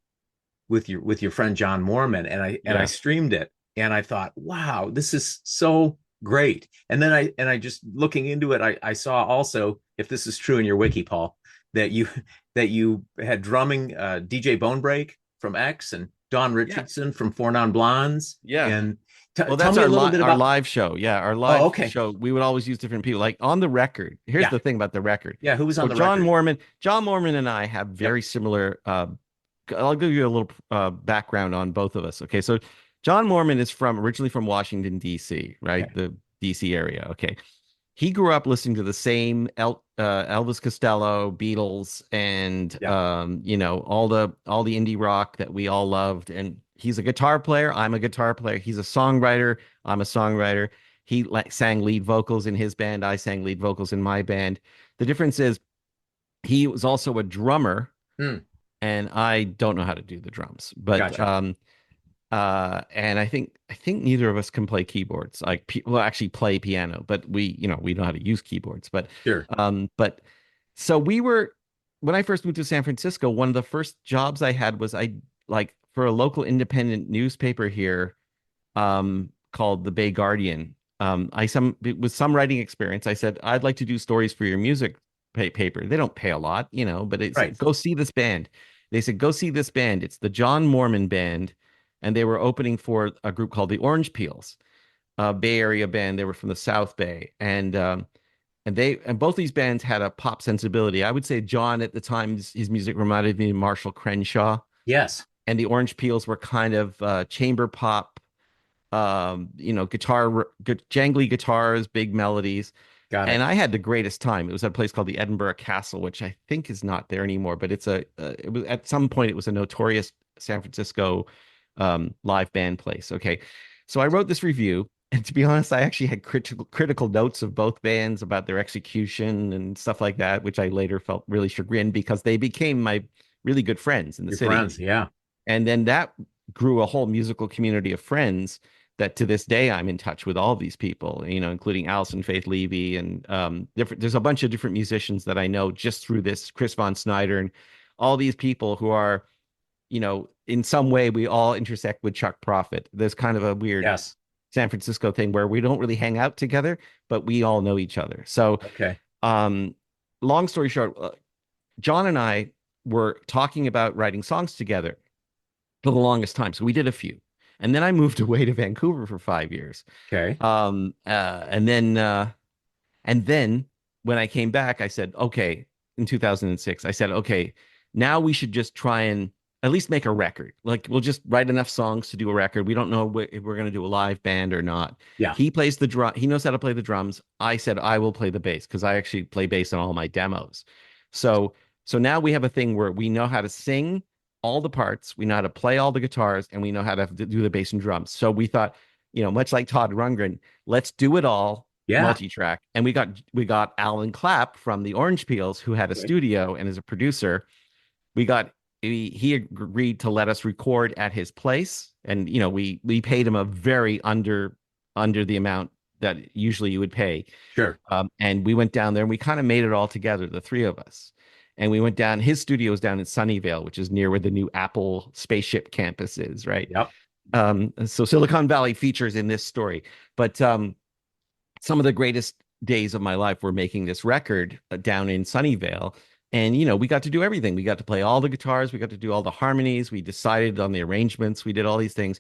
with your friend John Mormon, and I Yeah. streamed it, and I thought, wow, this is so great. And then I just looking into it, I saw also, if this is true in your wiki, Paul, that you had drumming DJ Bonebreak from X and Don Yeah. Richardson from Four Non Blondes. Yeah. And Well, tell that's me a little bit our about. live show. Yeah, our Oh, live okay. show. We would always use different people. Like on the record. Here's Yeah. the thing about the record. Yeah. Who was So on the record? John Mormon and I have Yep. very similar. I'll give you a little background on both of us. Okay, so John Mormon is originally from Washington D.C., right? Okay. The D.C. area. Okay, he grew up listening to the same Elvis Costello, Beatles, and Yeah. all the indie rock that we all loved. And he's a guitar player. I'm a guitar player. He's a songwriter. I'm a songwriter. He sang lead vocals in his band. I sang lead vocals in my band. The difference is he was also a drummer, Mm. and I don't know how to do the drums. But Gotcha. and I think neither of us can play keyboards. Like, well, actually play piano, but we know how to use keyboards. Sure. But so we were when I first moved to San Francisco, one of the first jobs I had was I like for a local independent newspaper here, called the Bay Guardian. With some writing experience, I said I'd like to do stories for your music paper. They don't pay a lot, but it's Right. go see this band. They said go see this band. It's the John Mormon Band, and they were opening for a group called the Orange Peels, a Bay Area band. They were from the South Bay, and both these bands had a pop sensibility. I would say John at the time, his music reminded me of Marshall Crenshaw, Yes. and the Orange Peels were kind of chamber pop, jangly guitars, big melodies. Got And it. I had the greatest time. It was at a place called the Edinburgh Castle, which I think is not there anymore, but it was at some point it was a notorious San Francisco live band place. Okay. So I wrote this review, and to be honest, I actually had critical notes of both bands about their execution and stuff like that, which I later felt really chagrined because they became my really good friends in the Your city. friends. Yeah. And then that grew a whole musical community of friends that to this day I'm in touch with all these people, including Alison Faith Levy and there's a bunch of different musicians that I know just through this, Chris Von Snyder and all these people who are, in some way we all intersect with Chuck Prophet. There's kind of a weird Yes. San Francisco thing where we don't really hang out together, but we all know each other. So, Okay. um, long story short, John and I were talking about writing songs together for the longest time. So we did a few. And then I moved away to Vancouver for 5 years. Okay. And then when I came back, I said, okay, in 2006, I said, okay, now we should just try and at least make a record. Like we'll just write enough songs to do a record. We don't know if we're going to do a live band or not. Yeah. He plays the drum. He knows how to play the drums. I said I will play the bass because I actually play bass on all my demos. So so now we have a thing where we know how to sing all the parts, we know how to play all the guitars, and we know how to do the bass and drums. So we thought, much like Todd Rundgren, let's do it all Yeah. multi-track. And we got Alan Clapp from the Orange Peels, who had a Okay. studio and is a producer. He agreed to let us record at his place, and we paid him a very under the amount that usually you would pay. Sure. And we went down there and we kind of made it all together, the three of us. And we went down. His studio is down in Sunnyvale, which is near where the new Apple spaceship campus is, right? Yep. So Silicon Valley features in this story. But some of the greatest days of my life were making this record down in Sunnyvale. And, we got to do everything. We got to play all the guitars. We got to do all the harmonies. We decided on the arrangements. We did all these things.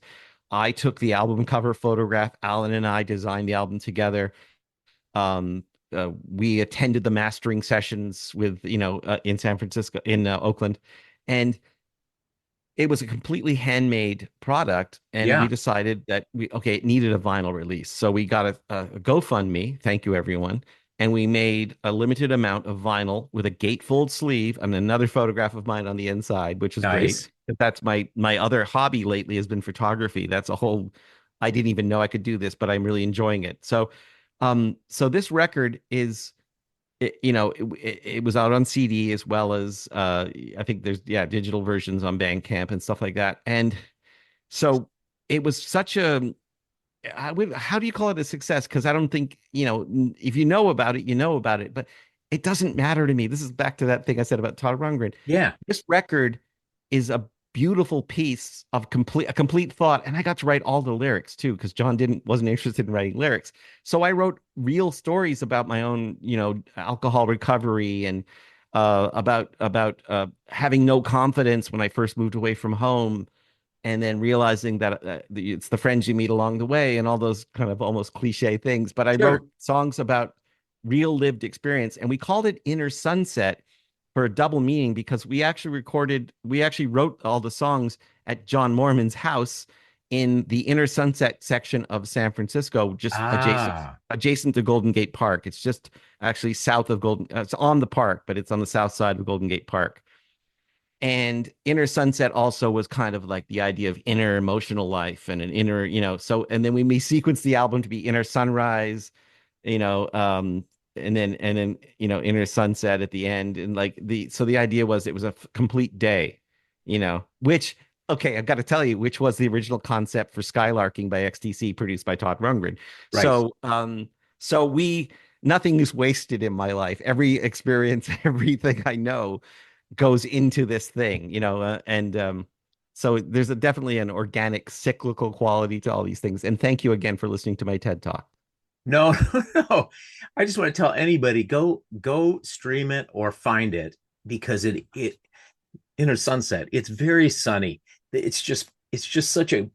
I took the album cover photograph. Alan and I designed the album together. We attended the mastering sessions with, in San Francisco, in Oakland. And it was a completely handmade product, and we Yeah. decided that it needed a vinyl release. So we got a GoFundMe, thank you everyone, and we made a limited amount of vinyl with a gatefold sleeve and another photograph of mine on the inside, which is great. Nice. That's my other hobby lately has been photography. That's a whole I didn't even know I could do this, but I'm really enjoying it. So this record is it was out on CD as well as I think there's digital versions on Bandcamp and stuff like that. And so it was such how do you call it a success? Because I don't think, if you know about it, you know about it, but it doesn't matter to me. This is back to that thing I said about Todd Rundgren. Yeah. This record is a beautiful piece of a complete thought, and I got to write all the lyrics too because John wasn't interested in writing lyrics. So I wrote real stories about my own, alcohol recovery and about having no confidence when I first moved away from home, and then realizing that it's the friends you meet along the way and all those kind of almost cliche things. But I Sure. wrote songs about real lived experience, and we called it Inner Sunset for a double meaning because we actually wrote all the songs at John Mormon's house in the Inner Sunset section of San Francisco, just Ah. adjacent to Golden Gate Park. It's just actually south of it's on the park, but it's on the south side of Golden Gate Park. And Inner Sunset also was kind of like the idea of inner emotional life and an inner, and then we sequenced the album to be Inner Sunrise, you know, and then Inner Sunset at the end. And so the idea was it was a complete day. Which, okay, I've got to tell you, which was the original concept for Skylarking by XTC, produced by Todd Rundgren. Right. So nothing is wasted in my life. Every experience, everything I know goes into this thing, and so there's definitely an organic, cyclical quality to all these things. And thank you again for listening to my TED Talk. No, no. I just want to tell anybody, go stream it or find it, because it Inner Sunset, it's very sunny. It's just such a,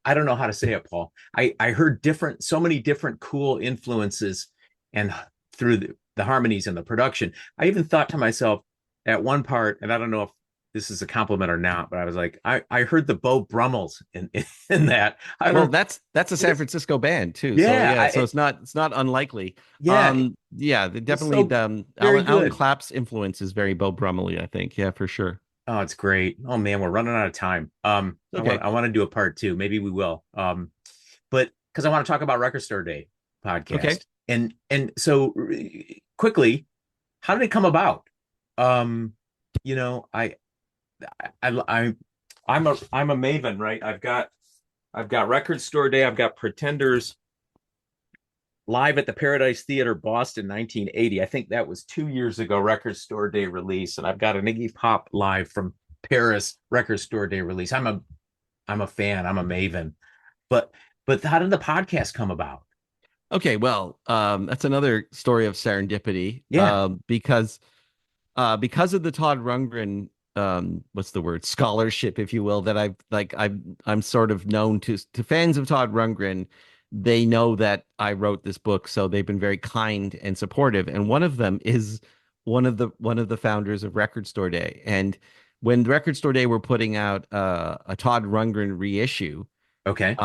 I don't know how to say it, Paul. I heard so many different cool influences, and through the harmonies and the production. I even thought to myself at one part, and I don't know if this is a compliment or not, but I was like, I heard the Beau Brummels in that. I Well, don't that's a what San is, Francisco band too. So yeah, yeah, so it's not unlikely. yeah, Yeah, it's definitely so the very Alan good. Clapp's influence is very Beau Brummel, I think. Yeah, for sure. Oh, it's great. Oh man, we're running out of time. Okay. I want to do a part two. Maybe we will. But because I want to talk about Record Store Day Okay. podcast. And so quickly, how did it come about? Um, you know, I I'm a maven, right? I've got Record Store Day, I've got Pretenders live at the Paradise Theater, Boston, 1980. I think that was 2 years ago, Record Store Day release, and I've got an Iggy Pop live from Paris Record Store Day release. I'm a fan. I'm a maven. But how did the podcast come about? Okay, well, that's another story of serendipity. Yeah. Because of the Todd Rundgren, what's the word, scholarship, if you will, that I'm sort of known to fans of Todd Rundgren. They know that I wrote this book, so they've been very kind and supportive. And one of them is one of the founders of Record Store Day. And when Record Store Day were putting out a Todd Rundgren reissue, Okay.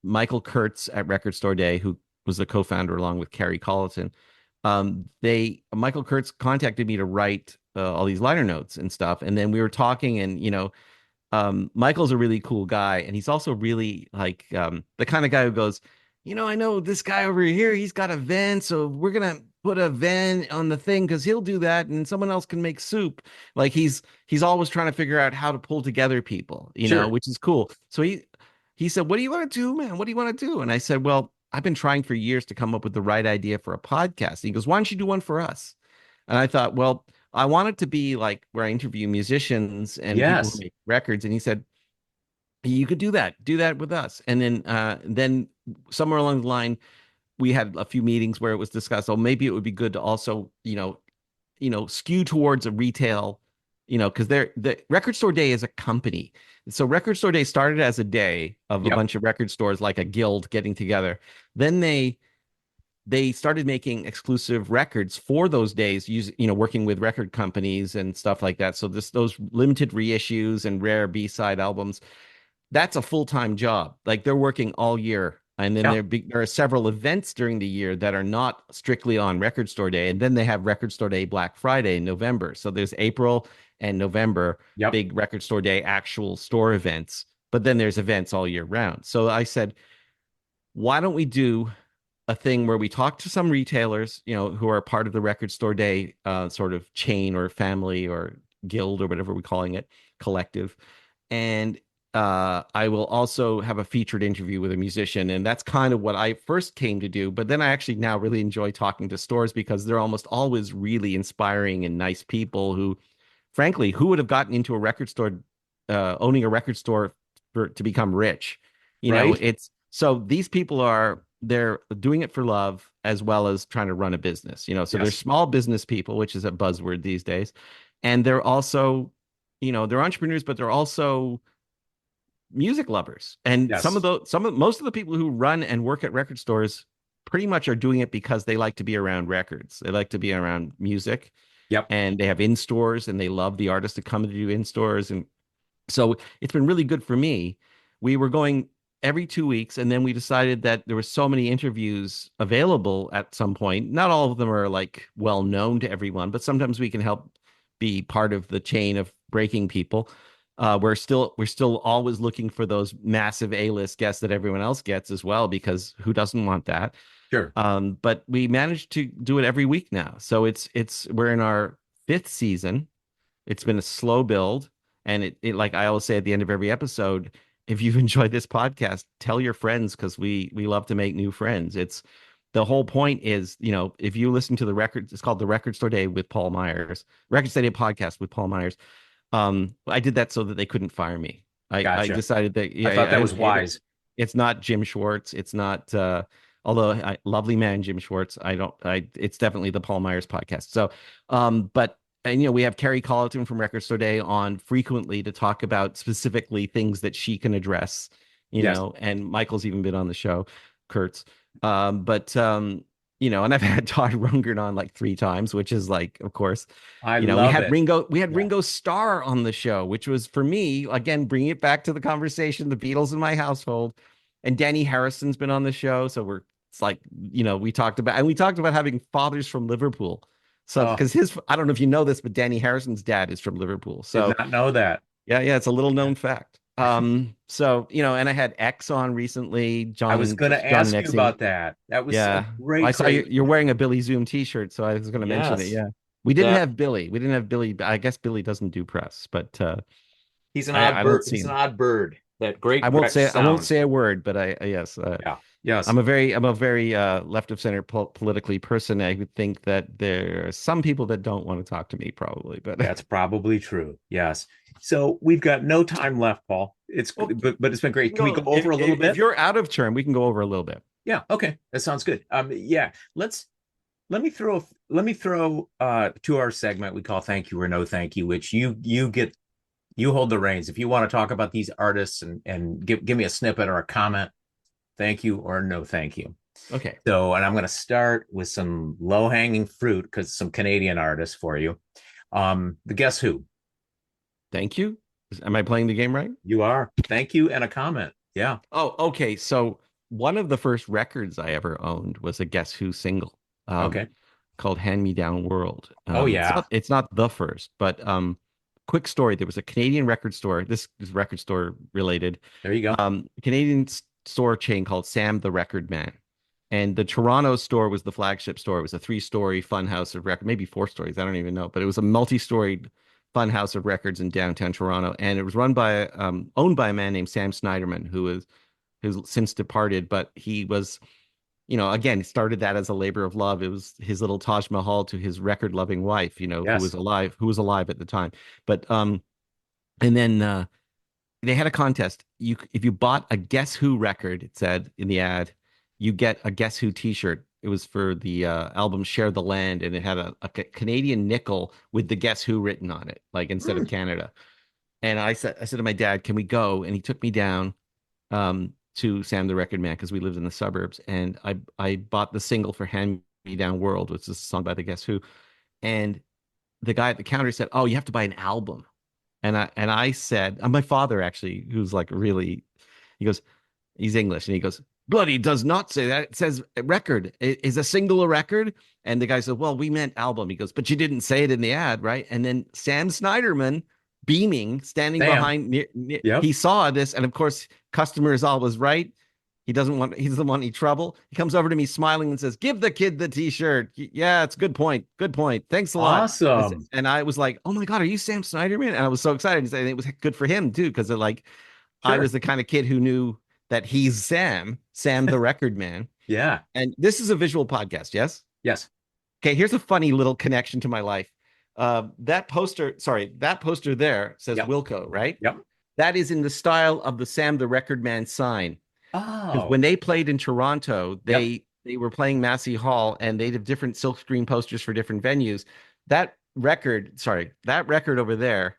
Michael Kurtz at Record Store Day, who was the co-founder along with Kerry Colleton, they Michael Kurtz contacted me to write all these liner notes and stuff, and then we were talking, and Michael's a really cool guy, and he's also really like the kind of guy who goes, I know this guy over here, he's got a van, so we're gonna put a van on the thing because he'll do that, and someone else can make soup. Like he's always trying to figure out how to pull together people, Sure. which is cool. So he said, "What do you want to do, man? What do you want to do?" And I said, "Well, I've been trying for years to come up with the right idea for a podcast." And he goes, "Why don't you do one for us?" And I thought, well, I want it to be like where I interview musicians and people who Yes. make records. And he said, "You could do that with us." And then somewhere along the line, we had a few meetings where it was discussed. Oh, maybe it would be good to also, skew towards a retail, because the Record Store Day is a company. So Record Store Day started as a day of a Yep. bunch of record stores, like a guild getting together. Then they started making exclusive records for those days, working with record companies and stuff like that. So those limited reissues and rare B-side albums, that's a full-time job. Like they're working all year. And then Yep. there are several events during the year that are not strictly on Record Store Day. And then they have Record Store Day Black Friday in November. So there's April and November, Yep. big Record Store Day actual store events. But then there's events all year round. So I said, why don't we do a thing where we talk to some retailers, who are part of the Record Store Day sort of chain or family or guild or whatever we're calling it, collective. And I will also have a featured interview with a musician. And that's kind of what I first came to do. But then I actually now really enjoy talking to stores because they're almost always really inspiring and nice people who, frankly, who would have gotten into a record store, owning a record store to become rich? Right. It's so these people they're doing it for love as well as trying to run a business, so they're Yes. small business people, which is a buzzword these days. And they're also, they're entrepreneurs, but they're also music lovers. And Yes. most of the people who run and work at record stores pretty much are doing it because they like to be around records. They like to be around music, Yep. and they have in stores and they love the artists that come to do in stores. And so it's been really good for me. We were going every 2 weeks, and then we decided that there were so many interviews available at some point. Not all of them are like well known to everyone, but sometimes we can help be part of the chain of breaking people. We're still always looking for those massive A-list guests that everyone else gets as well, because who doesn't want that? Sure. But we managed to do it every week now. So we're in our fifth season. It's been a slow build. And it like I always say at the end of every episode, if you've enjoyed this podcast, tell your friends because we love to make new friends. It's the whole point is, if you listen to the record, it's called the Record Store Day with Paul Myers, Record Store Day podcast with Paul Myers. I did that so that they couldn't fire me. I Gotcha. decided that I thought that was it, wise. it's not Jim Schwartz. It's not although lovely man Jim Schwartz. It's definitely the Paul Myers podcast. So but and we have Carrie Colleton from Record Store Day on frequently to talk about specifically things that she can address, Yes, and Michael's even been on the show, Kurtz. But and I've had Todd Rundgren on like 3 times, which is like, of course, I we love had it. Yeah. Ringo Starr on the show, which was for me, again, bringing it back to the conversation, the Beatles in my household. And Danny Harrison's been on the show. So it's like, we talked about having fathers from Liverpool. So, Oh, because I don't know if you know this, but Danny Harrison's dad is from Liverpool. did So, not know that. yeah, it's a little known fact. So, and I had X on recently, I was going to John and ask you X. about that. That was a Yeah. I great, saw great. you're wearing a Billy Zoom t-shirt, so I was going to mention it. Yes. Yeah. We didn't That have Billy. We didn't have Billy. I guess Billy doesn't do press, but he's an odd I don't bird. see He's an him. odd bird. That great Gretsch I won't sound. say a word, but yes, Yeah. Yes. I'm a very left of center politically person. I would think that there are some people that don't want to talk to me probably, but That's probably true. Yes. So we've got no time left, Paul. It's well, but it's been great. Can we go if, over a little if bit? you're out of turn, we can go over a little bit. Yeah. Okay. That sounds good. Yeah. Let me throw to our segment we call Thank You or No Thank You, which you hold the reins. If you want to talk about these artists and give me a snippet or a comment, thank you or no thank you. Okay. So, and I'm going to start with some low hanging fruit because some Canadian artists for you. The Guess Who. Thank you. Am I playing the game right? You are. Thank you and a comment. Yeah. Oh, okay. So one of the first records I ever owned was a Guess Who single, Okay. called "Hand Me Down World." Oh yeah. It's not the first, but quick story. There was a Canadian record store. This is record store related. There you go. Canadian store chain called Sam the Record Man, and the Toronto store was the flagship store. It was a 3-story fun house of record, maybe 4 stories. I don't even know, but it was a multi-storied fun house of records in downtown Toronto, and it was owned by a man named Sam Snyderman, who's since departed, but he was, again, started that as a labor of love. It was his little Taj Mahal to his record loving wife, Yes. who was alive at the time. But and then they had a contest. If you bought a Guess Who record, it said in the ad, you get a Guess Who t-shirt. It was for the album Share the Land, and it had a Canadian nickel with the Guess Who written on it, like instead of Canada. And I said to my dad, "Can we go?" And he took me down to Sam the Record Man because we lived in the suburbs, and I bought the single for "Hand Me Down World," which is a song by the Guess Who. And the guy at the counter said, "Oh, you have to buy an album." And I said, my father actually, who's like really, he goes, he's English, and he goes, "Bloody does not say that. It says record. Is a single a record?" And the guy said, "Well, we meant album." He goes, "But you didn't say it in the ad, right?" And then Sam Snyderman, beaming, standing Sam. behind, Yep. he saw this, and of course, customer is always right. He doesn't want any trouble. He comes over to me smiling and says, "Give the kid the t-shirt." Yeah, it's a good point. Good point. Thanks a lot. Awesome. And I was like, "Oh my God, are you Sam Snyderman?" And I was so excited. And it was good for him too, because I Sure. was the kind of kid who knew that he's Sam the Record Man. Yeah. And this is a visual podcast, yes? Yes. Okay, here's a funny little connection to my life. That poster there says Yep. Wilco, right? Yep. That is in the style of the Sam the Record Man sign. Because Oh. when they played in Toronto, Yep. they were playing Massey Hall, and they have different silkscreen posters for different venues. That record over there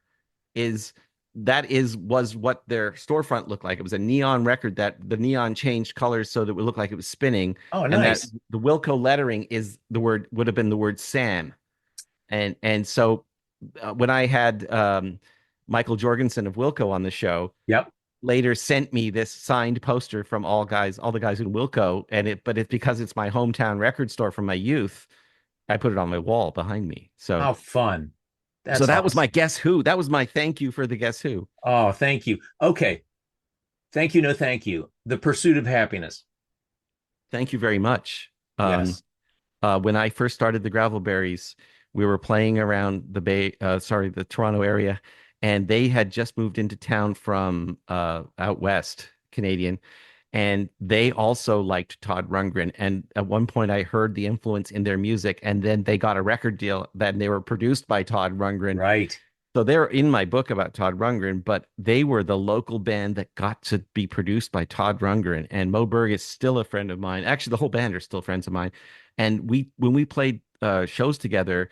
is was what their storefront looked like. It was a neon record that the neon changed colors so that it would look like it was spinning. Oh, And that nice. the Wilco lettering would have been the word Sam. And so when I had Michael Jorgensen of Wilco on the show, Yep. later sent me this signed poster from all the guys in Wilco, but it's because it's my hometown record store from my youth. I put it on my wall behind me. How fun. So That's that was my awesome. Guess Who. That was my thank you for the Guess Who. Oh, thank you. Okay. Thank you. No, thank you. The Pursuit of Happiness. Thank you very much. Yes. When I first started the Gravelberries, we were playing around the Toronto area, and they had just moved into town from out west, Canadian, and they also liked Todd Rundgren. And at one point, I heard the influence in their music, and then they got a record deal that they were produced by Todd Rundgren. Right. So they're in my book about Todd Rundgren, but they were the local band that got to be produced by Todd Rundgren. And Mo Berg is still a friend of mine. Actually, the whole band are still friends of mine. And when we played shows together,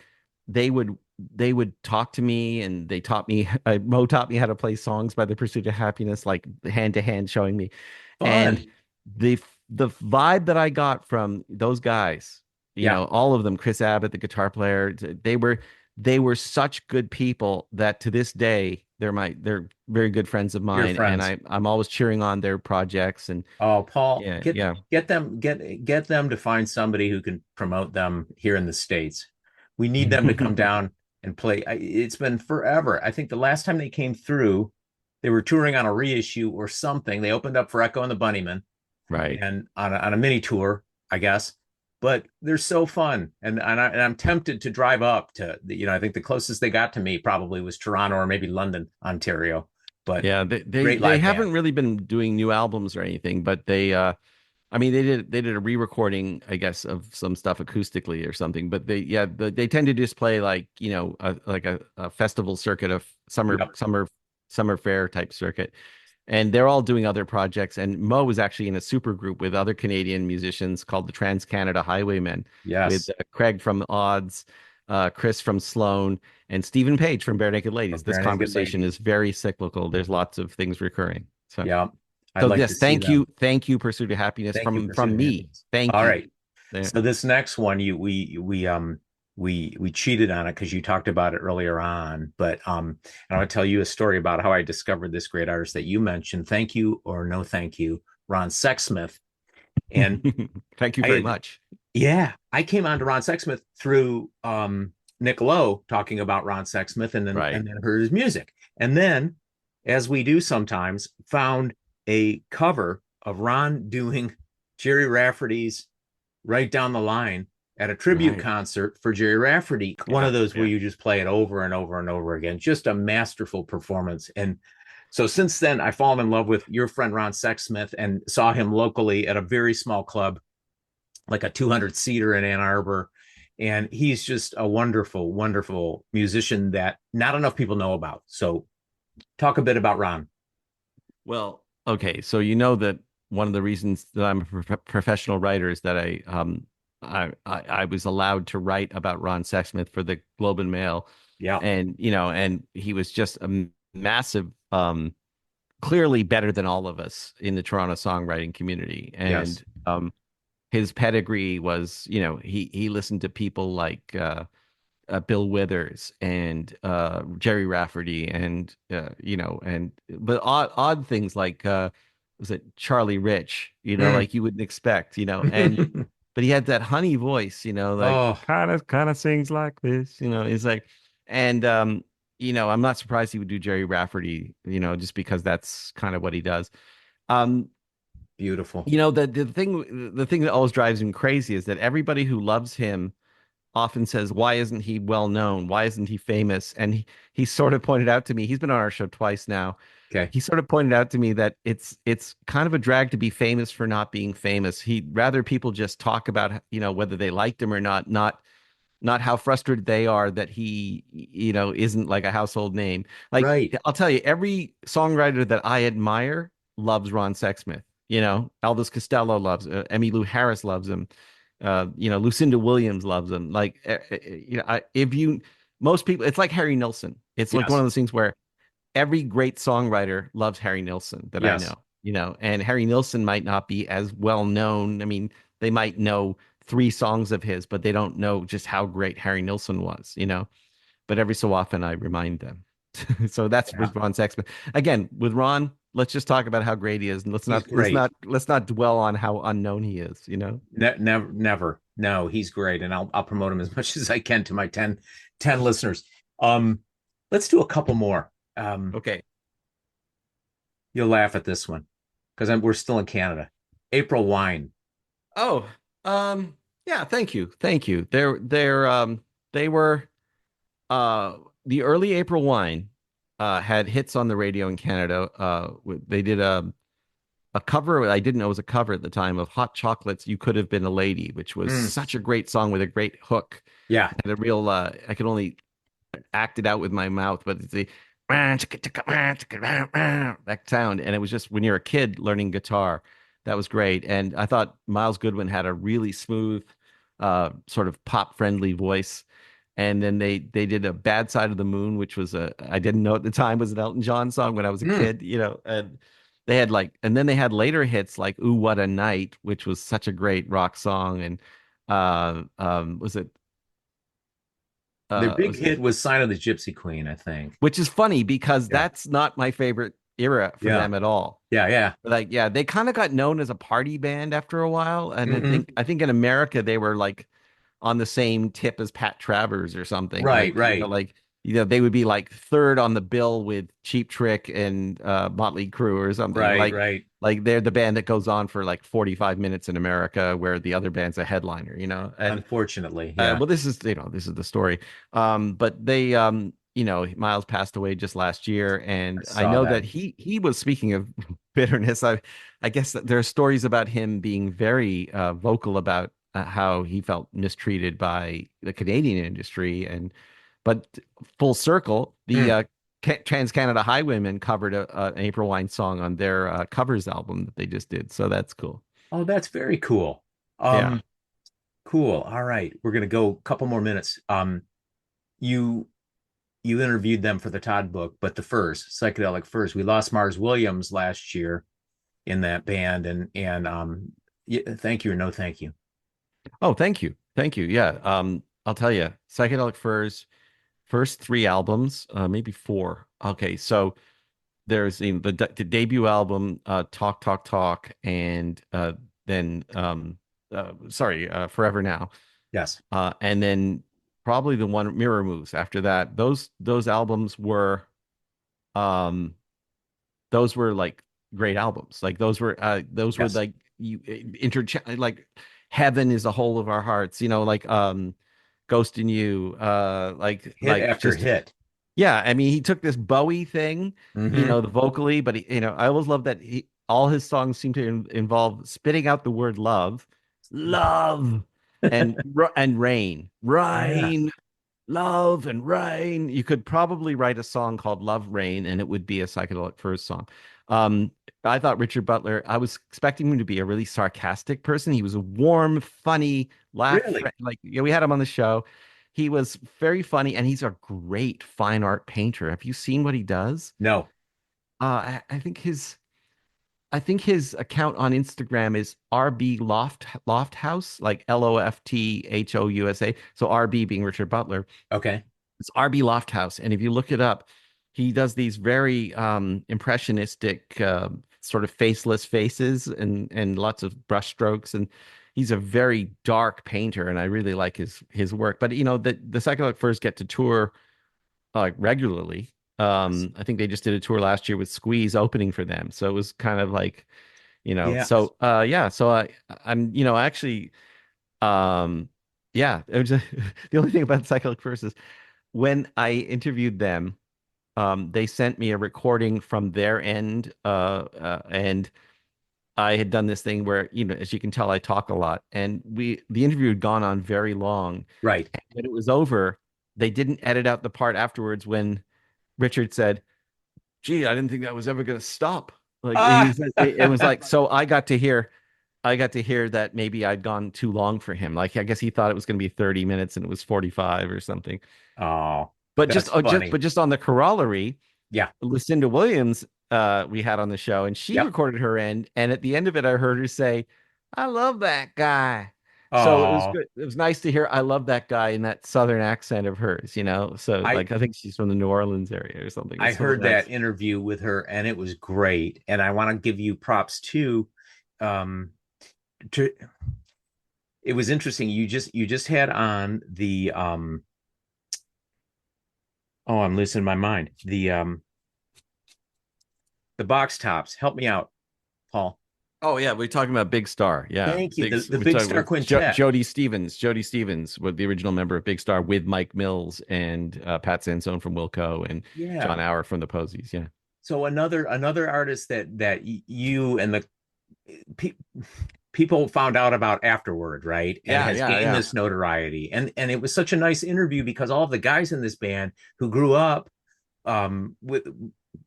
they would they would talk to me, and they taught me. Mo taught me how to play songs by the Pursuit of Happiness, like hand to hand, showing me. And Fun. the the vibe that I got from those guys, Yeah. all of them, Chris Abbott, the guitar player, they were such good people that to this day they're very good friends of Your mine, and friends. I'm always cheering on their projects. And Oh, Paul, yeah, get yeah. get them get them to find somebody who can promote them here in the States. We need them to come down and play. It's been forever. I think the last time they came through, they were touring on a reissue or something. They opened up for Echo and the Bunnymen Right. and on a mini tour, I guess. But they're so fun, and I'm tempted to drive up to I think the closest they got to me probably was Toronto or maybe London, Ontario. But Yeah, they great they live band. haven't really been doing new albums or anything, but I mean they did a re-recording, I guess, of some stuff acoustically or something, but they tend to just play like, a festival circuit of Yep. summer fair type circuit. And they're all doing other projects. And Mo was actually in a super group with other Canadian musicians called the Trans Canada Highwaymen, with Yes. Craig from Oates, Chris from Sloan, and Stephen Page from Barenaked Ladies. This Barenaked conversation is Ladies. very cyclical. There's lots of things recurring. So, Yeah. I'd so like to yes, see them. thank you, Pursuit of Happiness Thank you, from Pursuit of me. Happiness. Thank All you. right. Yeah. So this next one, we cheated on it because you talked about it earlier on. But and I want to tell you a story about how I discovered this great artist that you mentioned. Thank you or no thank you, Ron Sexsmith. And Thank you very I much. yeah, I came on to Ron Sexsmith through Nick Lowe talking about Ron Sexsmith Right. and then heard his music. And then, as we do sometimes, found a cover of Ron doing Jerry Rafferty's Right Down the Line at a tribute Right. concert for Jerry Rafferty. One Yeah. of those where Yeah. you just play it over and over and over again. Just a masterful performance. And so since then, I've fallen in love with your friend Ron Sexsmith and saw him locally at a very small club, like a 200 seater in Ann Arbor. And he's just a wonderful, wonderful musician that not enough people know about. So talk a bit about Ron. Well, okay, so you know that one of the reasons that I'm a professional writer is that I was allowed to write about Ron Sexsmith for the Globe and Mail, Yeah. and and he was just a massive, clearly better than all of us in the Toronto songwriting community. Yes. And his pedigree was, he listened to people like Bill Withers and Jerry Rafferty, and but odd things like was it Charlie Rich, Mm. like you wouldn't expect, and but he had that honey voice, like Oh, kind of sings like this, it's like, and I'm not surprised he would do Jerry Rafferty, just because that's kind of what he does. Um, beautiful. the thing that always drives him crazy is that everybody who loves him often says, "Why isn't he well known? Why isn't he famous?" And he sort of pointed out to me, he's been on our show twice now. Okay. He sort of pointed out to me that it's kind of a drag to be famous for not being famous. He'd rather people just talk about, whether they liked him or not how frustrated they are that he, isn't like a household name. Like, Right. I'll tell you, every songwriter that I admire loves Ron Sexsmith. Elvis Costello loves, Emmylou Harris loves him. Lucinda Williams loves him. Like, if you, most people, it's like Harry Nilsson. It's like one Yes. of those things where every great songwriter loves Harry Nilsson that I Yes. know, and Harry Nilsson might not be as well known. I mean, they might know three songs of his, but they don't know just how great Harry Nilsson was. But every so often I remind them. So that's Yeah. with Ron Sexsmith. Again, with Ron, let's just talk about how great he is, and let's He's not let's great. not let's not dwell on how unknown he is. Never, never. No, he's great. And I'll promote him as much as I can to my ten listeners. Um, let's do a couple more. Okay. You'll laugh at this one because we're still in Canada. April Wine. Oh, yeah, thank you. Thank you. They were uh the early April wine. had hits on the radio in Canada. They did a cover I didn't know was a cover at the time of Hot Chocolate's "You Could Have Been a Lady," which was Mm, such a great song with a great hook yeah. and a real I could only act it out with my mouth, but it's the that sound, and it was just when you're a kid learning guitar, that was great. And I thought Miles Goodwin had a really smooth, sort of pop friendly voice. And then they did a Bad Side of the Moon, which was a I didn't know at the time was an Elton John song when I was a Mm. kid, and they had and then they had later hits like "Ooh What a Night," which was such a great rock song, and was it Their big was it hit was Sign of the Gypsy Queen, I think. which is funny because Yeah. that's not my favorite era for Yeah. them at all. Yeah. Yeah. Like, yeah, they kind of got known as a party band after a while, and Hmm. I think in America they were like on the same tip as Pat Travers or something. Right. Right. They would be like third on the bill with Cheap Trick and Motley Crue or something. Right. Right. Like they're the band that goes on for like 45 minutes in America, where the other band's a headliner, and Unfortunately. Yeah. well, this is the story. But Miles passed away just last year, I and I saw know that. that he was speaking of bitterness. I guess that there are stories about him being very vocal about how he felt mistreated by the Canadian industry, but full circle, the Mm. Trans Canada Highwaymen covered an April Wine song on their covers album that they just did, so that's cool. Oh, that's very cool. Yeah. Um, cool. All right. We're gonna go a couple more minutes. You you interviewed them for the Todd book, but the Furs, Psychedelic Furs. We lost Mars Williams last year in that band, and yeah, thank you or no thank you. Oh, thank you. Yeah. I'll tell you, Psychedelic Furs first three albums, maybe four. Okay, so there's the debut album, Talk Talk Talk, and then sorry, Forever Now, Yes. and then probably the one Mirror Moves after that. Those albums um those were like great albums. Like those were Yes. like you like Heaven is the whole of our hearts, like Ghost in You, Hit after just hit. yeah, I mean, he took this Bowie thing, Hmm. the vocally, but I always love that all his songs seem to involve spitting out the word love, love, and rain, Yeah. rain, love, and rain. You could probably write a song called Love Rain, and it would be a Psychedelic Furs song. Um, I thought Richard Butler, I was expecting him to be a really sarcastic person. He was a warm, funny, Really? we had him on the show. He was very funny, and he's a great fine art painter. Have you seen what he does? No. I think his account on Instagram is RB Loft House, like LOFTHOUSA. So RB being Richard Butler. Okay. It's RB Loft House. And if you look it up, he does these very impressionistic sort of faceless faces and lots of brush strokes. And he's a very dark painter, and I really like his work. But the Psychedelic Furs get to tour regularly. Yes. I think they just did a tour last year with Squeeze opening for them. So it was kind of like, Yeah. yeah, so I'm, actually, um, yeah, it was the only thing about Psychedelic Furs is when I interviewed them, they sent me a recording from their end, and I had done this thing where, as you can tell, I talk a lot, and the interview had gone on very long. Right. And when it was over, they didn't edit out the part afterwards when Richard said, "Gee, I didn't think that was ever going to stop." Like Ah. it was like, so I got to hear that maybe I'd gone too long for him. Like I guess he thought it was going to be 30 minutes and it was 45 or something. Oh, But that's funny. just on the corollary, Yeah. Lucinda Williams, we had on the show, and she Yep. recorded her end, and at the end of it, I heard her say, "I love that guy." So it was Oh, good. It was nice to hear "I love that guy" in that southern accent of hers, So I like I think she's from the New Orleans area or something. I It's so heard that nice. interview with her and it was great. And I want to give you props too. Um, to it was interesting. You just had on the oh, I'm losing my mind. The box tops. Help me out, Paul. Oh yeah, we're talking about Big Star. Yeah, Thank you. The we're Big talking Star with Quintet. Jody Stevens. Jody Stevens was the original member of Big Star with Mike Mills and Pat Sansone from Wilco and John Yeah. Auer from the Posies. Yeah, So another artist that you and the pe- people found out about afterward, right? And yeah, has yeah, gained yeah, this notoriety. And it was such a nice interview because all of the guys in this band who grew up with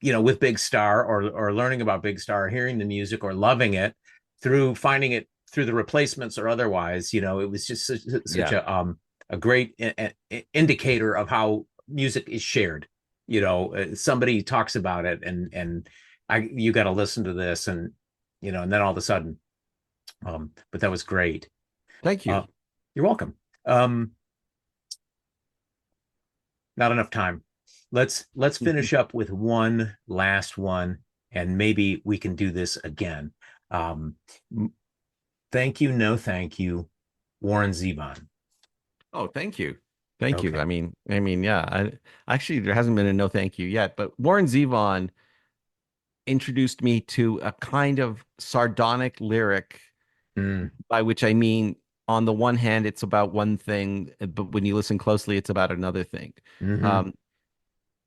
with Big Star or learning about Big Star, or hearing the music or loving it through finding it through the replacements or otherwise, it was just such yeah. a great indicator of how music is shared. Somebody talks about it, and you got to listen to this, and then all of a sudden, but that was great. Thank uh you. you're welcome. um Not enough time. Let's finish up with one last one, and maybe we can do this again. um Thank you, no thank you, Warren Zevon. Oh, thank you. Thank you. Okay. Yeah. Actually, there hasn't been a no thank you yet, but Warren Zevon introduced me to a kind of sardonic lyric, Mm, by which I mean, on the one hand, it's about one thing, but when you listen closely, it's about another thing. hmm. Um,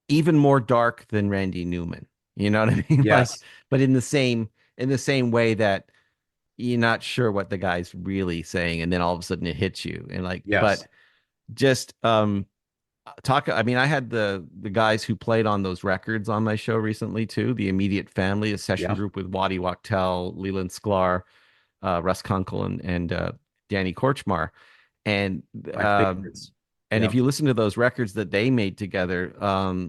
Even more dark than Randy Newman. You know what I mean? Like, Yes. but in the same way that you're not sure what the guy's really saying, and then all of a sudden it hits you. And like, Yes. but just talk. I mean, I had the guys who played on those records on my show recently too. The Immediate Family, a session Yeah. group with Waddy Wachtel, Leland Sklar, Russ Kunkel, and Danny Korchmar. And My favorites. if Yeah. you listen to those records that they made together,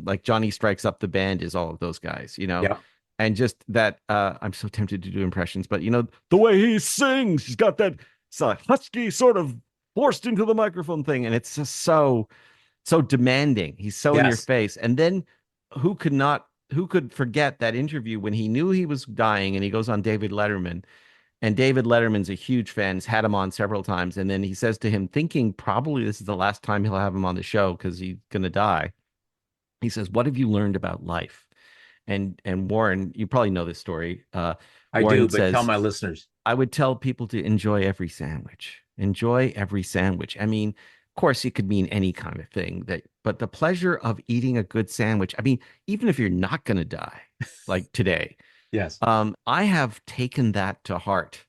like Johnny Strikes Up the Band is all of those guys, Yeah. and just that, I'm so tempted to do impressions, but the way he sings, he's got that husky sort of forced into the microphone thing, and it's just so demanding. He's so in your Yes. face. And then who could forget that interview when he knew he was dying and he goes on David Letterman, and David Letterman's a huge fan, has had him on several times, and then he says to him, thinking probably this is the last time he'll have him on the show because he's gonna die. He says, "What have you learned about life?" And Warren, you probably know this story. I do, Warren but tell says, my listeners. I would tell people to enjoy every sandwich. Enjoy every sandwich. I mean, of course, it could mean any kind of thing but the pleasure of eating a good sandwich. I mean, even if you're not going to die, like today, Yes. I have taken that to heart.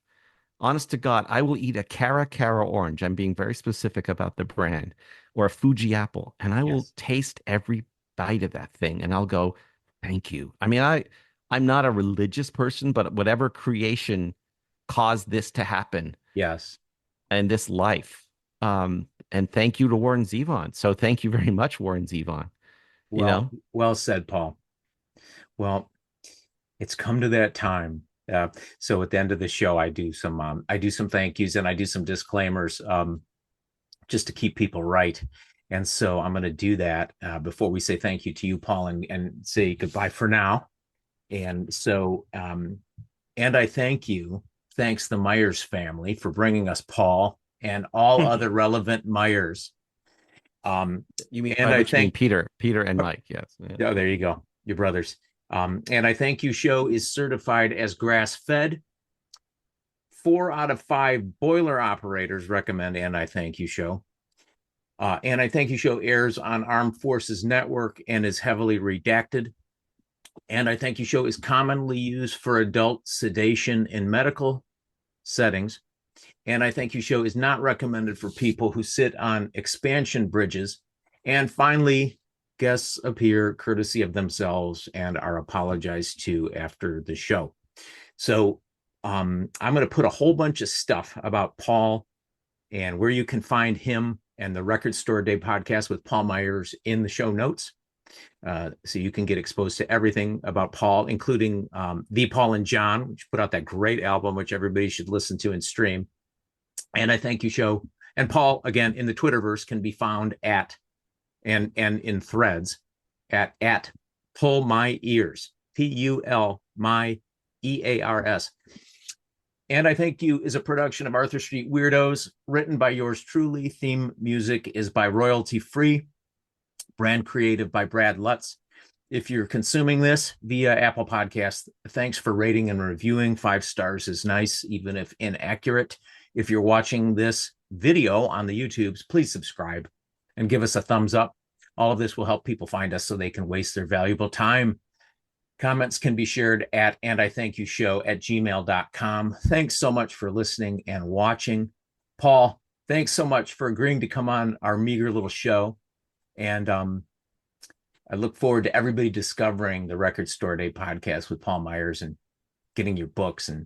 Honest to God, I will eat a Cara orange. I'm being very specific about the brand, or a Fuji apple, and I will Yes. taste every bite of that thing, and I'll go, thank you. I mean, I'm not a religious person, but whatever creation caused this to happen Yes. and this life. And thank you to Warren Zevon. So thank you very much, Warren Zevon. You Well, know, well said, Paul. Well, it's come to that time. So at the end of the show, I do some thank yous, and I do some disclaimers, just to keep people right. And so I'm going to do that before we say thank you to you, Paul, and say goodbye for now. And so, and I thank you. Thanks the Myers family for bringing us Paul and all other relevant Myers. Um, you mean and by I which you mean thank, Peter and Mike? Yes. Yeah. oh, there you go, your brothers. And I thank you show is certified as grass fed. 4 out of 5 boiler operators recommend And I Thank You show. And I Thank You show airs on Armed Forces Network and is heavily redacted. And I Thank You show is commonly used for adult sedation in medical settings. And I Thank You show is not recommended for people who sit on expansion bridges. And finally, guests appear courtesy of themselves and are apologized to after the show. So I'm going to put a whole bunch of stuff about Paul and where you can find him and the Record Store Day podcast with Paul Myers in the show notes. So you can get exposed to everything about Paul, including The Paul and John, which put out that great album, which everybody should listen to and stream. And I Thank You show. And Paul, again, in the Twitterverse can be found at, and in threads, at Pull My Ears, Pull My EARS. And I Thank You is a production of Arthur Street Weirdos, written by yours truly. Theme music is by Royalty Free. Brand creative by Brad Lutz. If you're consuming this via Apple Podcasts, thanks for rating and reviewing. 5 stars is nice, even if inaccurate. If you're watching this video on the YouTubes, please subscribe and give us a thumbs up. All of this will help people find us so they can waste their valuable time. Comments can be shared at andithankyoushow@gmail.com. Thanks so much for listening and watching. Paul, thanks so much for agreeing to come on our meager little show. And I look forward to everybody discovering the Record Store Day podcast with Paul Myers and getting your books and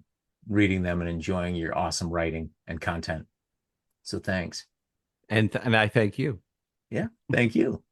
reading them and enjoying your awesome writing and content. So thanks. And I thank you. Yeah, thank you.